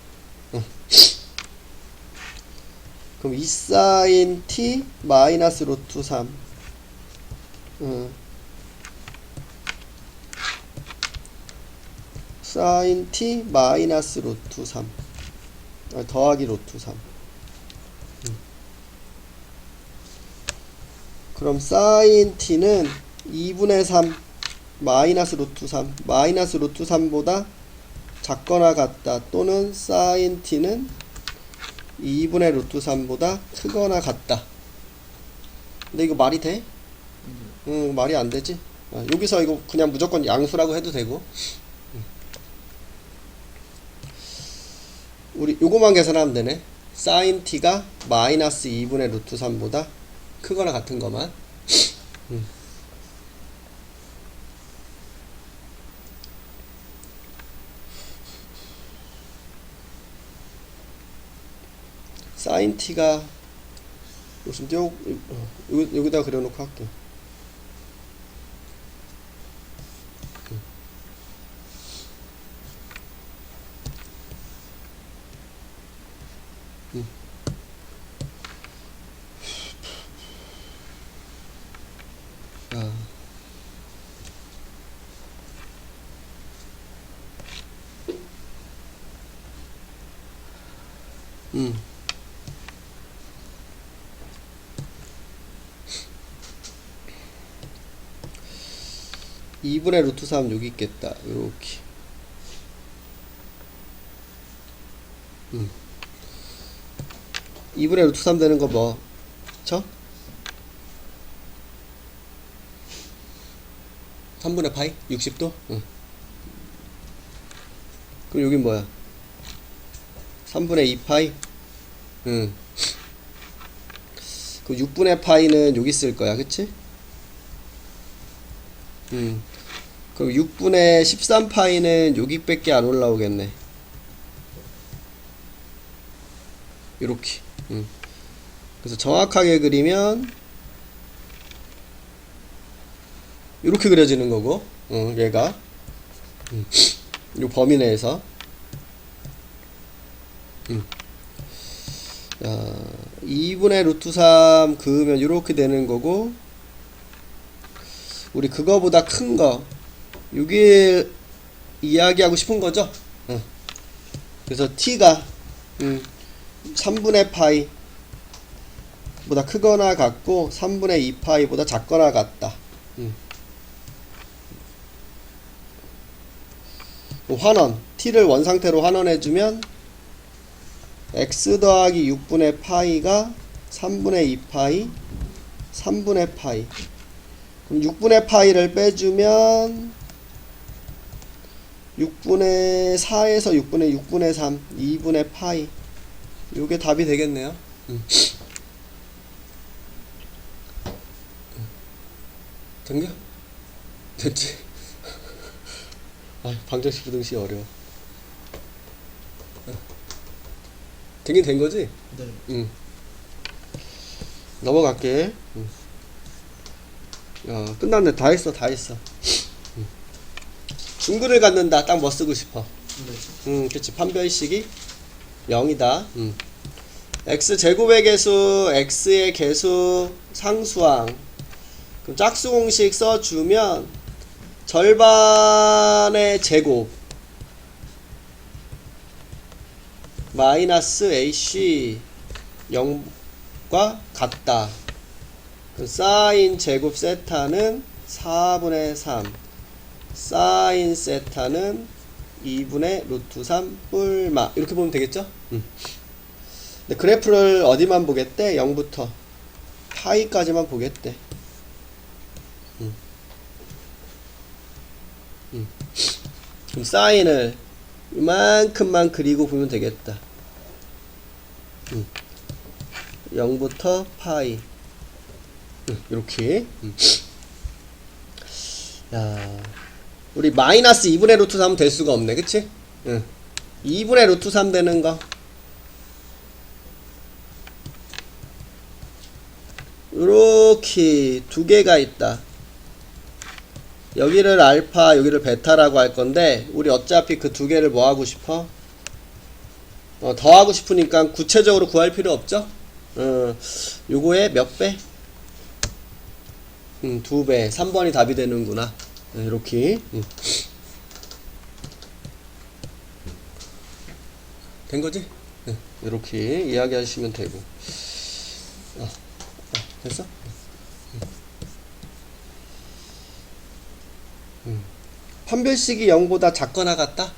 그럼 2 사인 t 마이너스 루트 3 사인 t 마이너스 루트 3 더하기 루트 3 그럼 사인 t는 2분의 3 마이너스 루트 3 마이너스 루트 3보다 작거나 같다 또는 사인 t는 2분의 루트 3보다 크거나 같다. 근데 이거 말이 돼? 말이 안 되지. 여기서 이거 그냥 무조건 양수라고 해도 되고 우리 요거만 계산하면 되네. 사인 t가 마이너스 2분의 루트 3보다 크거나 같은 것만. 사인 t가 요즘 여기다 그려놓고 할게. 음. 2분의 루트 3 여기 있겠다. 요렇게. 2분의 루트 3 되는 거 뭐? 쳐? 3분의 파이? 60도? 그럼 여긴 뭐야? 3분의 2파이? 그 6분의 파이는 여기 쓸 거야, 그치? 그럼 6분의 13파이는 여기밖에 안 올라오겠네. 요렇게. 그래서 정확하게 그리면 요렇게 그려지는 거고, 얘가 요 범위 내에서. 자, 2분의 루트 3 그으면 요렇게 되는 거고, 우리 그거보다 큰 거, 요게 이야기하고 싶은 거죠. 그래서 t가 3분의 파이 보다 크거나 같고 3분의 2 파이보다 작거나 같다. 환원, t를 원상태로 환원해주면 x 더하기 6분의 파이가 3분의 2 파이 3분의 파이. 그럼 6분의 파이를 빼주면 6분의 4에서 6분의 3 2분의 파이. 요게 답이 되겠네요. 된겨? 됐지? 아, 방정식 부등식 어려워. 되긴 된 거지? 네. 넘어갈게. 야, 끝났네. 다 했어, 다 했어. 중근을 갖는다. 딱 뭐 쓰고 싶어? 네. 그치. 판별식이 0이다. x제곱의 개수, x의 개수 상수항. 그럼 짝수 공식 써주면 절반의 제곱 마이너스 ac 0과 같다. 그럼 사인 제곱 세타는 4분의 3 사인 세타는 2분의 루트 3 뿔마. 이렇게 보면 되겠죠? 근데 그래프를 어디만 보겠대? 0부터 파이까지만 보겠대. 그럼 사인을 이만큼만 그리고 보면 되겠다. 0부터 파이. 이렇게. 야, 우리 마이너스 2분의 루트 3 될 수가 없네, 그치? 2분의 루트 3 되는 거. 이렇게 두 개가 있다. 여기를 알파, 여기를 베타라고 할 건데, 우리 어차피 그 두 개를 뭐 하고 싶어? 더하고 싶으니까 구체적으로 구할 필요 없죠? 요거의 몇 배? 2배. 3번이 답이 되는구나. 이렇게. 된 거지? 이렇게 이야기 하시면 되고. 됐어? 판별식이 0보다 작거나 같다?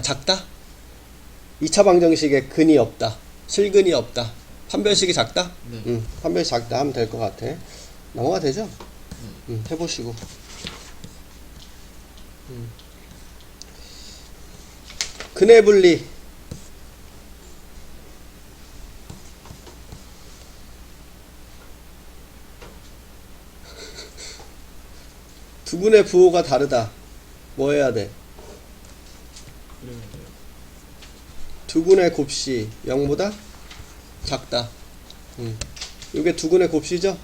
작다? 2차 방정식에 근이 없다. 실근이 없다. 판별식이 작다? 네. 판별식 작다 하면 될 것 같아. 넘어가 되죠? 해보시고. 근의 분리. 두 분의 부호가 다르다. 뭐 해야 돼? 두 분의 곱씨 0보다 작다. 이게 두 분의 곱씨죠?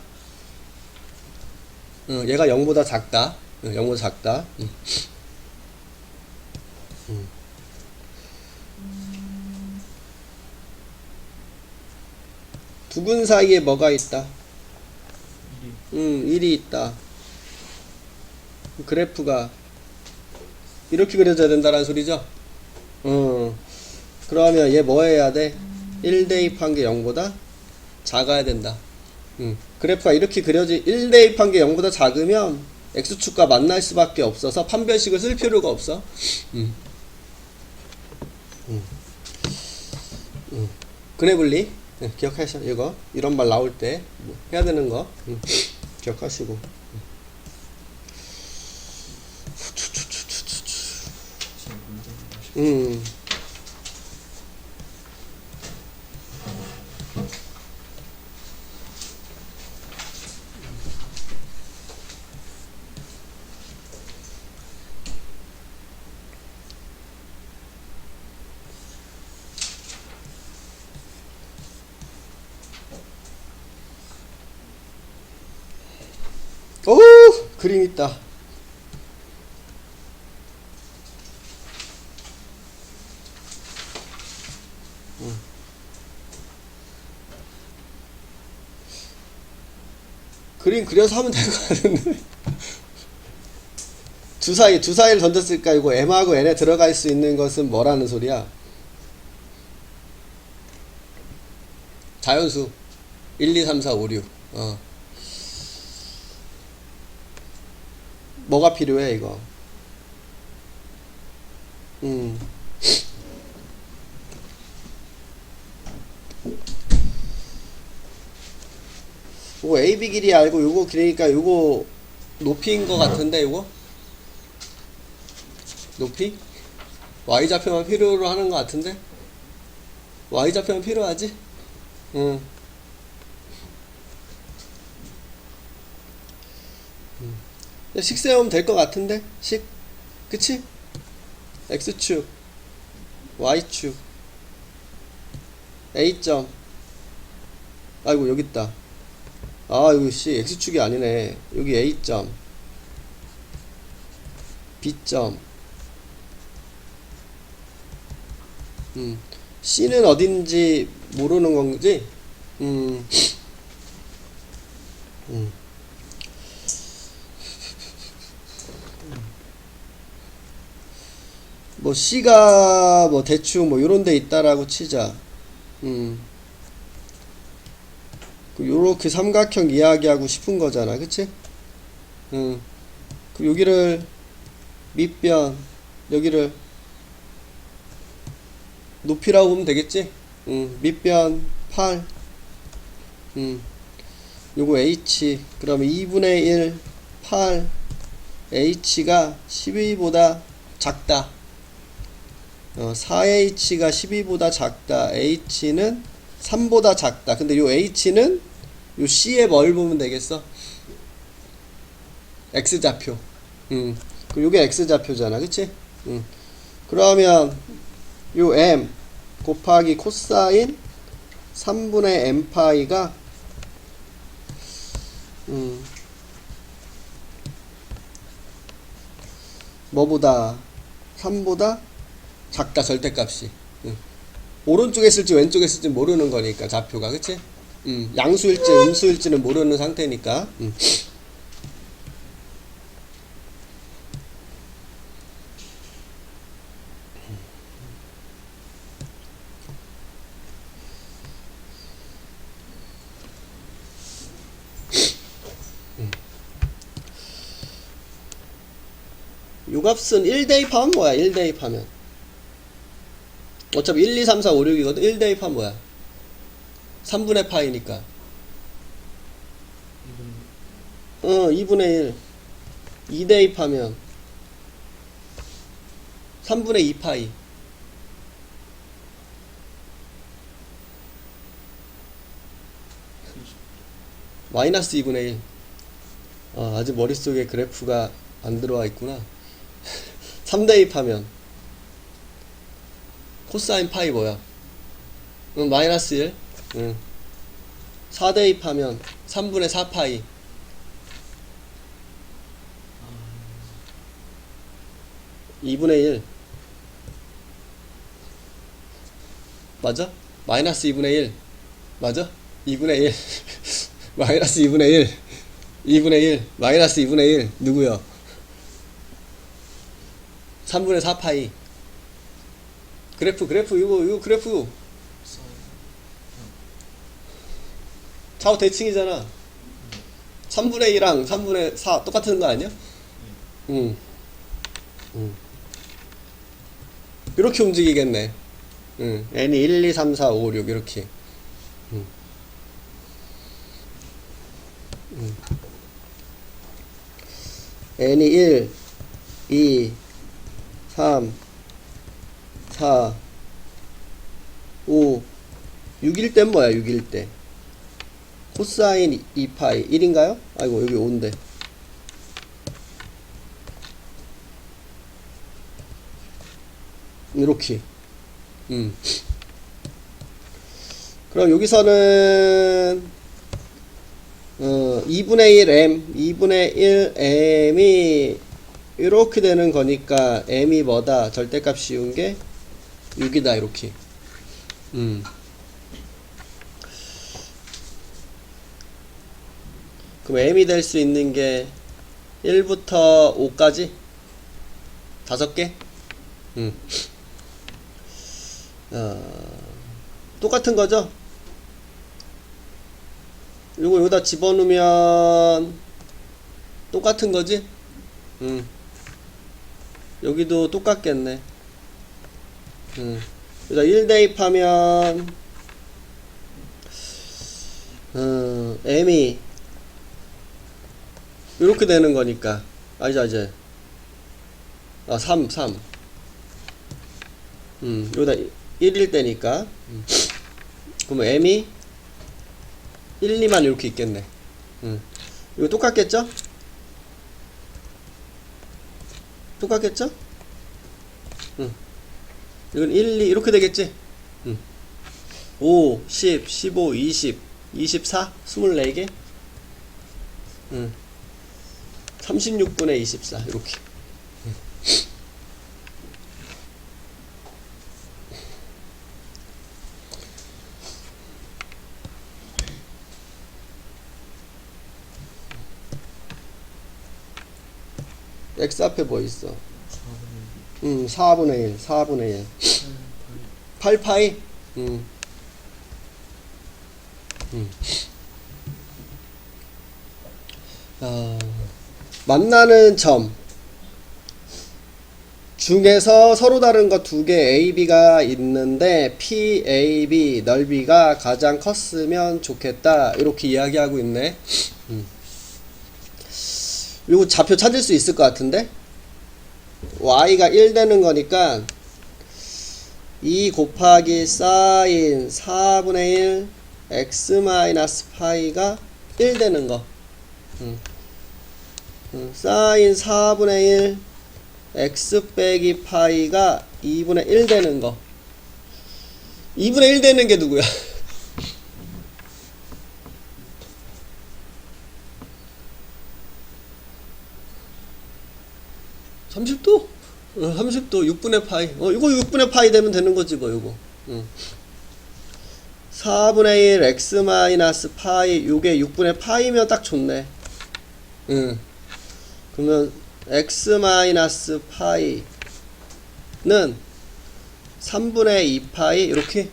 얘가 0보다 작다. 0보다 작다. 두 근 사이에 뭐가 있다? 1이 있다. 그래프가 이렇게 그려져야 된다는 소리죠? 그러면 얘 뭐 해야 돼? 1 대입한 게 0보다 작아야 된다. 그래프가 이렇게 1 대입한 게 0보다 작으면 x축과 만날 수밖에 없어서 판별식을 쓸 필요가 없어. 근의 분리 기억하셔. 이거 이런 말 나올 때 뭐 해야 되는 거 기억하시고. 그림 있다. 그림 그려서 하면 될 것 같은데. 주사위를 던졌을까? 이거 M하고 N에 들어갈 수 있는 것은 뭐라는 소리야? 자연수 1, 2, 3, 4, 5, 6. 뭐가 필요해 이거? 요거 AB 길이 알고 요거 길이니까 요거 높이인 것 같은데 요거? 높이? Y좌표만 필요로 하는 것 같은데? Y좌표만 필요하지? 식 세우면 될 것 같은데? 식? 그치? X축 Y축 A점 아이고 여깄다. 아 여기 씨 X축이 아니네. 여기 A점 B점 C는 어딘지 모르는 건지 뭐 C가 뭐 대충 뭐 요런 데 있다라고 치자. 요렇게 삼각형 이야기하고 싶은 거잖아. 그치? 그 여기를 밑변 여기를 높이라고 보면 되겠지? 밑변 8 요거 H 그러면 2분의 1 8 H가 12보다 작다. 4H가 12보다 작다. H는 3보다 작다. 근데 요 H는 요 C의 뭘 보면 되겠어? X좌표. 요게 X좌표잖아. 그치? 그러면 요 M 곱하기 코사인 3분의 M파이가 뭐보다 3보다 작다. 절대값이 오른쪽에 있을지 왼쪽에 있을지 모르는 거니까 좌표가. 그치? 양수일지 음수일지는 모르는 상태니까. 요 값은 1 대입하면 뭐야? 1 대입하면 어차피 1, 2, 3, 4, 5, 6이거든. 1 대입하면 뭐야? 3분의 파이니까 2분의 1 2 대입하면 3분의 2 파이 마이너스 2분의 1. 아직 머릿속에 그래프가 안 들어와 있구나. 3 대입하면 코사인 파이 뭐야? 마이너스 1. 4 대입하면 3분의 4 파이. (2분의 1) 맞아? 마이너스 2분의 1 맞아? 2분의 1 마이너스 2분의 1 2분의 1 마이너스 2분의 1 누구요? 3분의 4 파이. 그래프 이거 그래프 좌우 대칭이잖아. 3분의 2랑 3분의 4 똑같은 거 아니야? 이렇게 움직이겠네. n이 1, 2, 3, 4, 5, 6 이렇게. n이 1, 2, 3, 4, 5, 6일 땐 뭐야? 6일 때 코사인 2파이 1인가요? 아이고 여기 5인데 이렇게. 그럼 여기서는 2분의 1 m 2분의 1 m이 이렇게 되는 거니까 m이 뭐다? 절대값 씌운 게 6이다 이렇게. 그럼 m이 될 수 있는 게 1부터 5까지 5개? 똑같은 거죠? 이거 여기다 집어넣으면 똑같은 거지? 여기도 똑같겠네. 여기다 1 대입하면 m이 이렇게 되는 거니까 아니지 3 여기다 1일 때니까 그러면 m이 1, 2만 이렇게 있겠네. 이거 똑같겠죠? 똑같겠죠? 이건 1, 2 이렇게 되겠지? 5, 10, 15, 20, 24, 24개? 36분의 24 이렇게. x 앞에 뭐 있어? 4분의 1, 4분의 1. 8파이? 만나는 점 중에서 서로 다른 거 두 개 A, B가 있는데 P, A, B 넓이가 가장 컸으면 좋겠다 이렇게 이야기하고 있네. 이거 좌표 찾을 수 있을 것 같은데 y가 1 되는 거니까 2 곱하기 사인 4분의 1 x 마이너스 파이가 1 되는 거. 사인 4분의 1 x 빼기 파이가 2분의 1 되는 거. 2분의 1 되는 게 누구야? 30도? 30도 6분의 파이. 이거 6분의 파이 되면 되는 거지 뭐 이거. 4분의 1 x 마이너스 파이 요게 6분의 파이면 딱 좋네. 그러면 x 마이너스 파이는 3분의 2 파이 이렇게.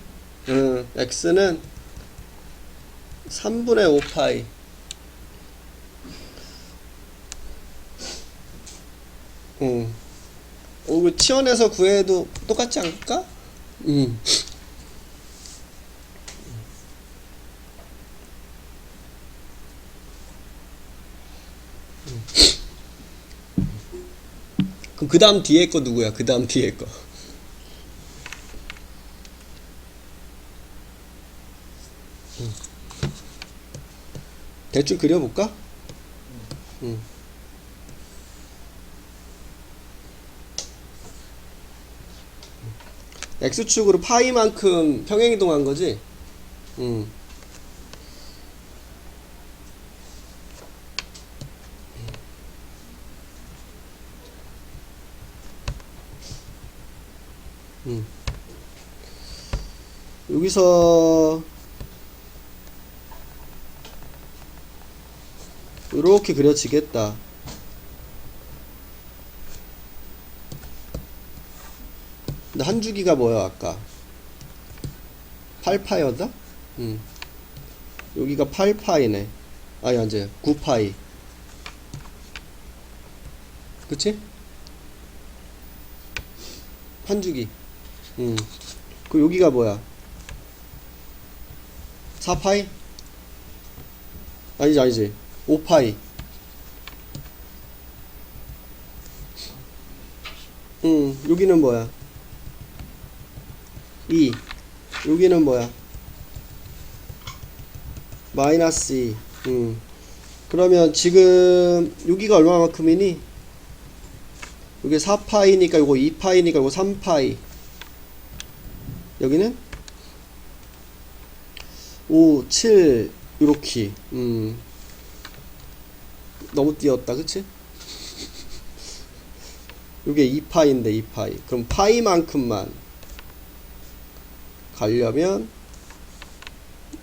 x는 3분의 5 파이. 이거 치원해서 구해도 똑같지 않을까? 그럼 그 다음 뒤에 거 누구야? 그 다음 뒤에 거. 대충 그려볼까? x축으로 파이만큼 평행이동한 거지? 여기서 이렇게 그려지겠다. 근데 한 주기가 뭐야 아까? 8파이였다? 여기가 8파이네. 아니 이제 9파이. 그치? 한 주기. 그 여기가 뭐야? 4파이? 아니지 5파이. 여기는 뭐야? 2. 여기는 뭐야? 마이너스 2. 그러면 지금 여기가 얼마만큼이니? 여기 4파이니까 요거 2파이니까 요거 3파이. 여기는 5, 7 요렇게. 너무 띄었다, 그치? 이게 2파이인데 2파이. 그럼 파이만큼만 가려면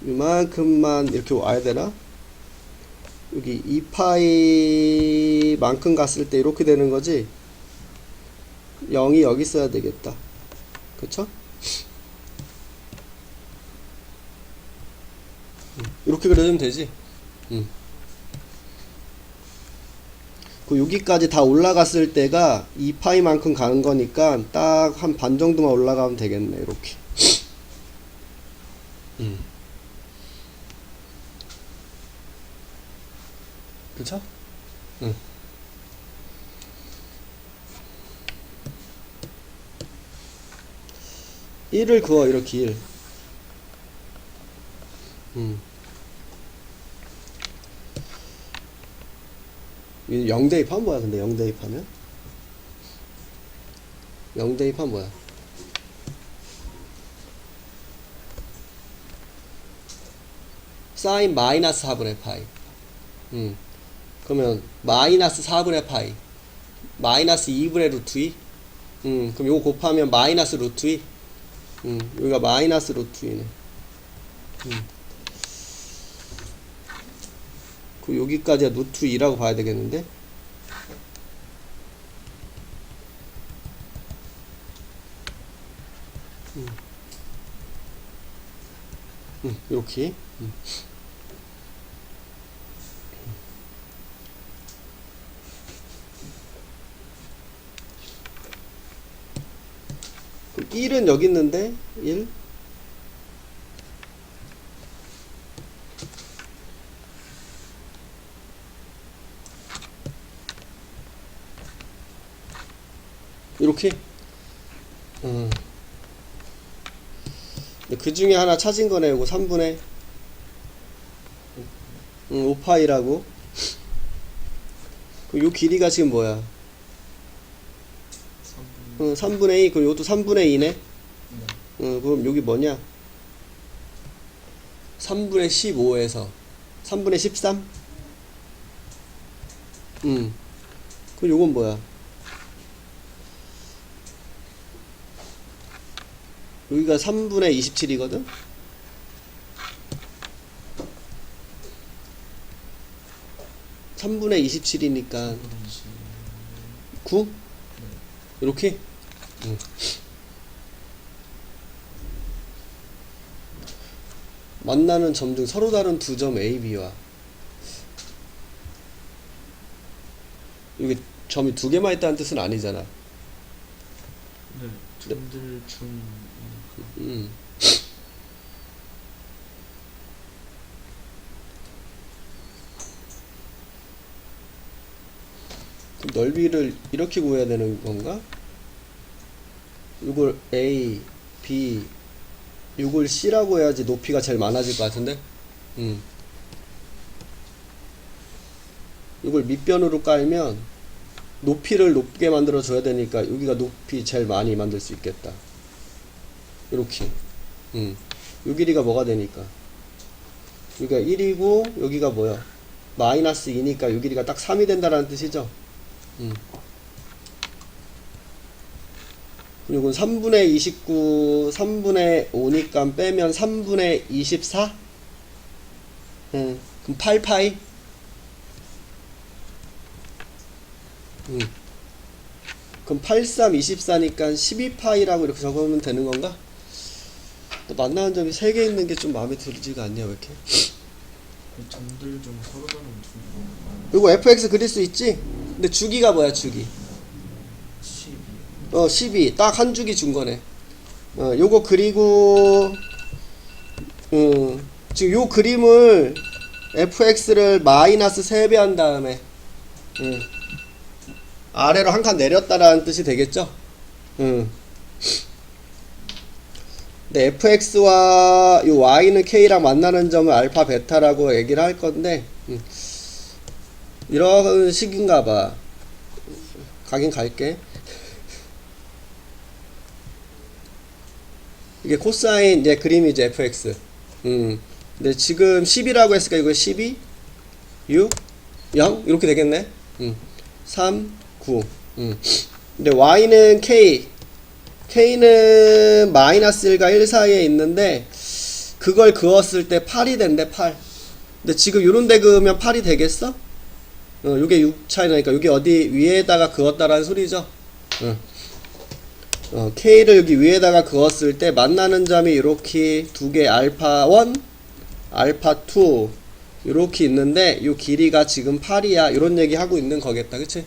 이만큼만 이렇게 와야 되나? 여기 2파이만큼 갔을 때 이렇게 되는 거지? 0이 여기 있어야 되겠다. 그쵸? 이렇게 그려주면 되지. 그 여기까지 다 올라갔을 때가 2파이만큼 가는 거니까 딱 한 반 정도만 올라가면 되겠네. 이렇게. 그쵸? 응. (1을) 그어 이렇게 1. 0 대입하면 뭐야? 근데 0 대입하면? 0 대입하면 뭐야? 사인 마이너스 4분의 파이. 그러면 마이너스 4분의 파이 마이너스 2분의 루트 2. 그럼 요거 곱하면 마이너스 루트 2. 여기가 마이너스 루트 2네. 그 여기까지가 루트 2라고 봐야 되겠는데? 이렇게. 그럼 1은 여기 있는데 1. 이렇게. 그 중에 하나 찾은 거네. 이거 3분의 5파이라고. 요 길이가 지금 뭐야? 3분의 2. 그럼 이것도 3분의 2네. 그럼 여기 뭐냐? 3분의 15에서 3분의 13? 그럼 요건 뭐야? 여기가 3분의 27이거든? (3분의 27이니까) 9? 이렇게? 만나는 점 중 서로 다른 두 점 A, B와 여기 점이 두 개만 있다는 뜻은 아니잖아. 네, 점들 중 그럼 넓이를 이렇게 구해야 되는 건가? 이걸 A, B, 이걸 C라고 해야지 높이가 제일 많아질 것 같은데? 이걸 밑변으로 깔면 높이를 높게 만들어 줘야 되니까 여기가 높이 제일 많이 만들 수 있겠다. 이렇게. 요 길이가 뭐가 되니까? 여기가 1이고 여기가 뭐야? 마이너스 2니까 요 길이가 딱 3이 된다라는 뜻이죠? 이건 3분의 29, 3분의 5니까 빼면 3분의 24? 그럼 8파이? 그럼 83, 24니까 12파이라고 이렇게 적으면 되는 건가? 또 만나는 점이 3개 있는 게 좀 마음에 들지가 않냐, 왜 이렇게? 점들 중 서로 다른 두 요거 fx 그릴 수 있지? 근데 주기가 뭐야, 주기? 12. 12. 딱 한 주기 준 거네. 요거 그리고, 지금 요 그림을 fx를 마이너스 3배 한 다음에, 아래로 한 칸 내렸다라는 뜻이 되겠죠? 근데 fx와 요 y는 k랑 만나는 점을 알파 베타라고 얘기를 할 건데, 이런 식인가 봐. 가긴 갈게. 이게 코사인 이제 그림이죠, fx. 근데 지금 10이라고 했으니까 이거 12, 6, 0 이렇게 되겠네. 3 9 근데 y는 k는 마이너스 1과 1 사이에 있는데 그걸 그었을 때 8이 된대. 8. 근데 지금 요런데 그으면 8이 되겠어? 요게 6 차이 나니까 요게 어디 위에다가 그었다라는 소리죠. K를 여기 위에다가 그었을 때 만나는 점이 이렇게 두 개 알파 1, 알파 2 이렇게 있는데 요 길이가 지금 8이야. 이런 얘기 하고 있는 거겠다. 그치?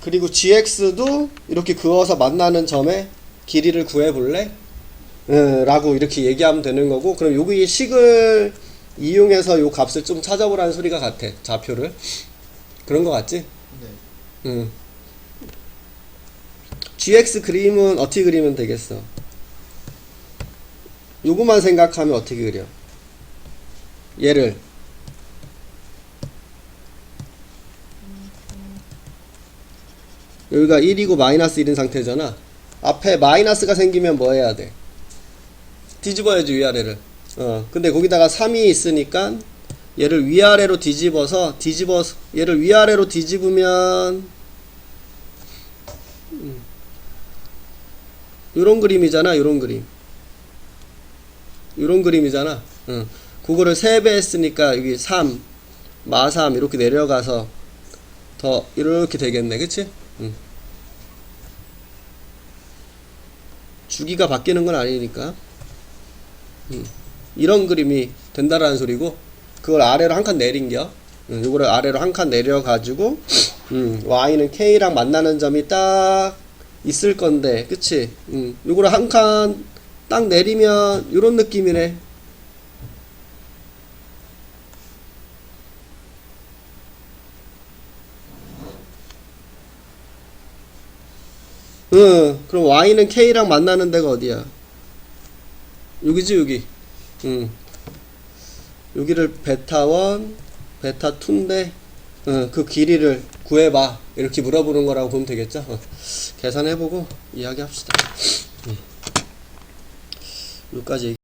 그리고 gx도 이렇게 그어서 만나는 점의 길이를 구해볼래? 라고 이렇게 얘기하면 되는 거고, 그럼 여기 식을 이용해서 요 값을 좀 찾아보라는 소리가 같아. 좌표를. 그런 거 같지? 네. gx 그림은 어떻게 그리면 되겠어? 요거만 생각하면 어떻게 그려? 얘를 여기가 1이고 마이너스 1인 상태잖아. 앞에 마이너스가 생기면 뭐 해야 돼? 뒤집어야지 위아래를. 근데 거기다가 3이 있으니까 얘를 위아래로 뒤집어서 얘를 위아래로 뒤집으면 요런 그림이잖아. 요런 그림. 요런 그림이잖아. 그거를 3배 했으니까 여기 3 마3 이렇게 내려가서 더 이렇게 되겠네. 그치? 주기가 바뀌는 건 아니니까. 이런 그림이 된다라는 소리고, 그걸 아래로 한 칸 내린겨. 요거를 아래로 한 칸 내려가지고, y는 k랑 만나는 점이 딱 있을 건데, 그치? 요거를 한 칸 딱 내리면 요런 느낌이네. 그럼 y는 k랑 만나는 데가 어디야? 여기지, 여기. 여기를 베타1, 베타2인데, 그 길이를 구해봐. 이렇게 물어보는 거라고 보면 되겠죠? 계산해보고 이야기합시다. 여기까지.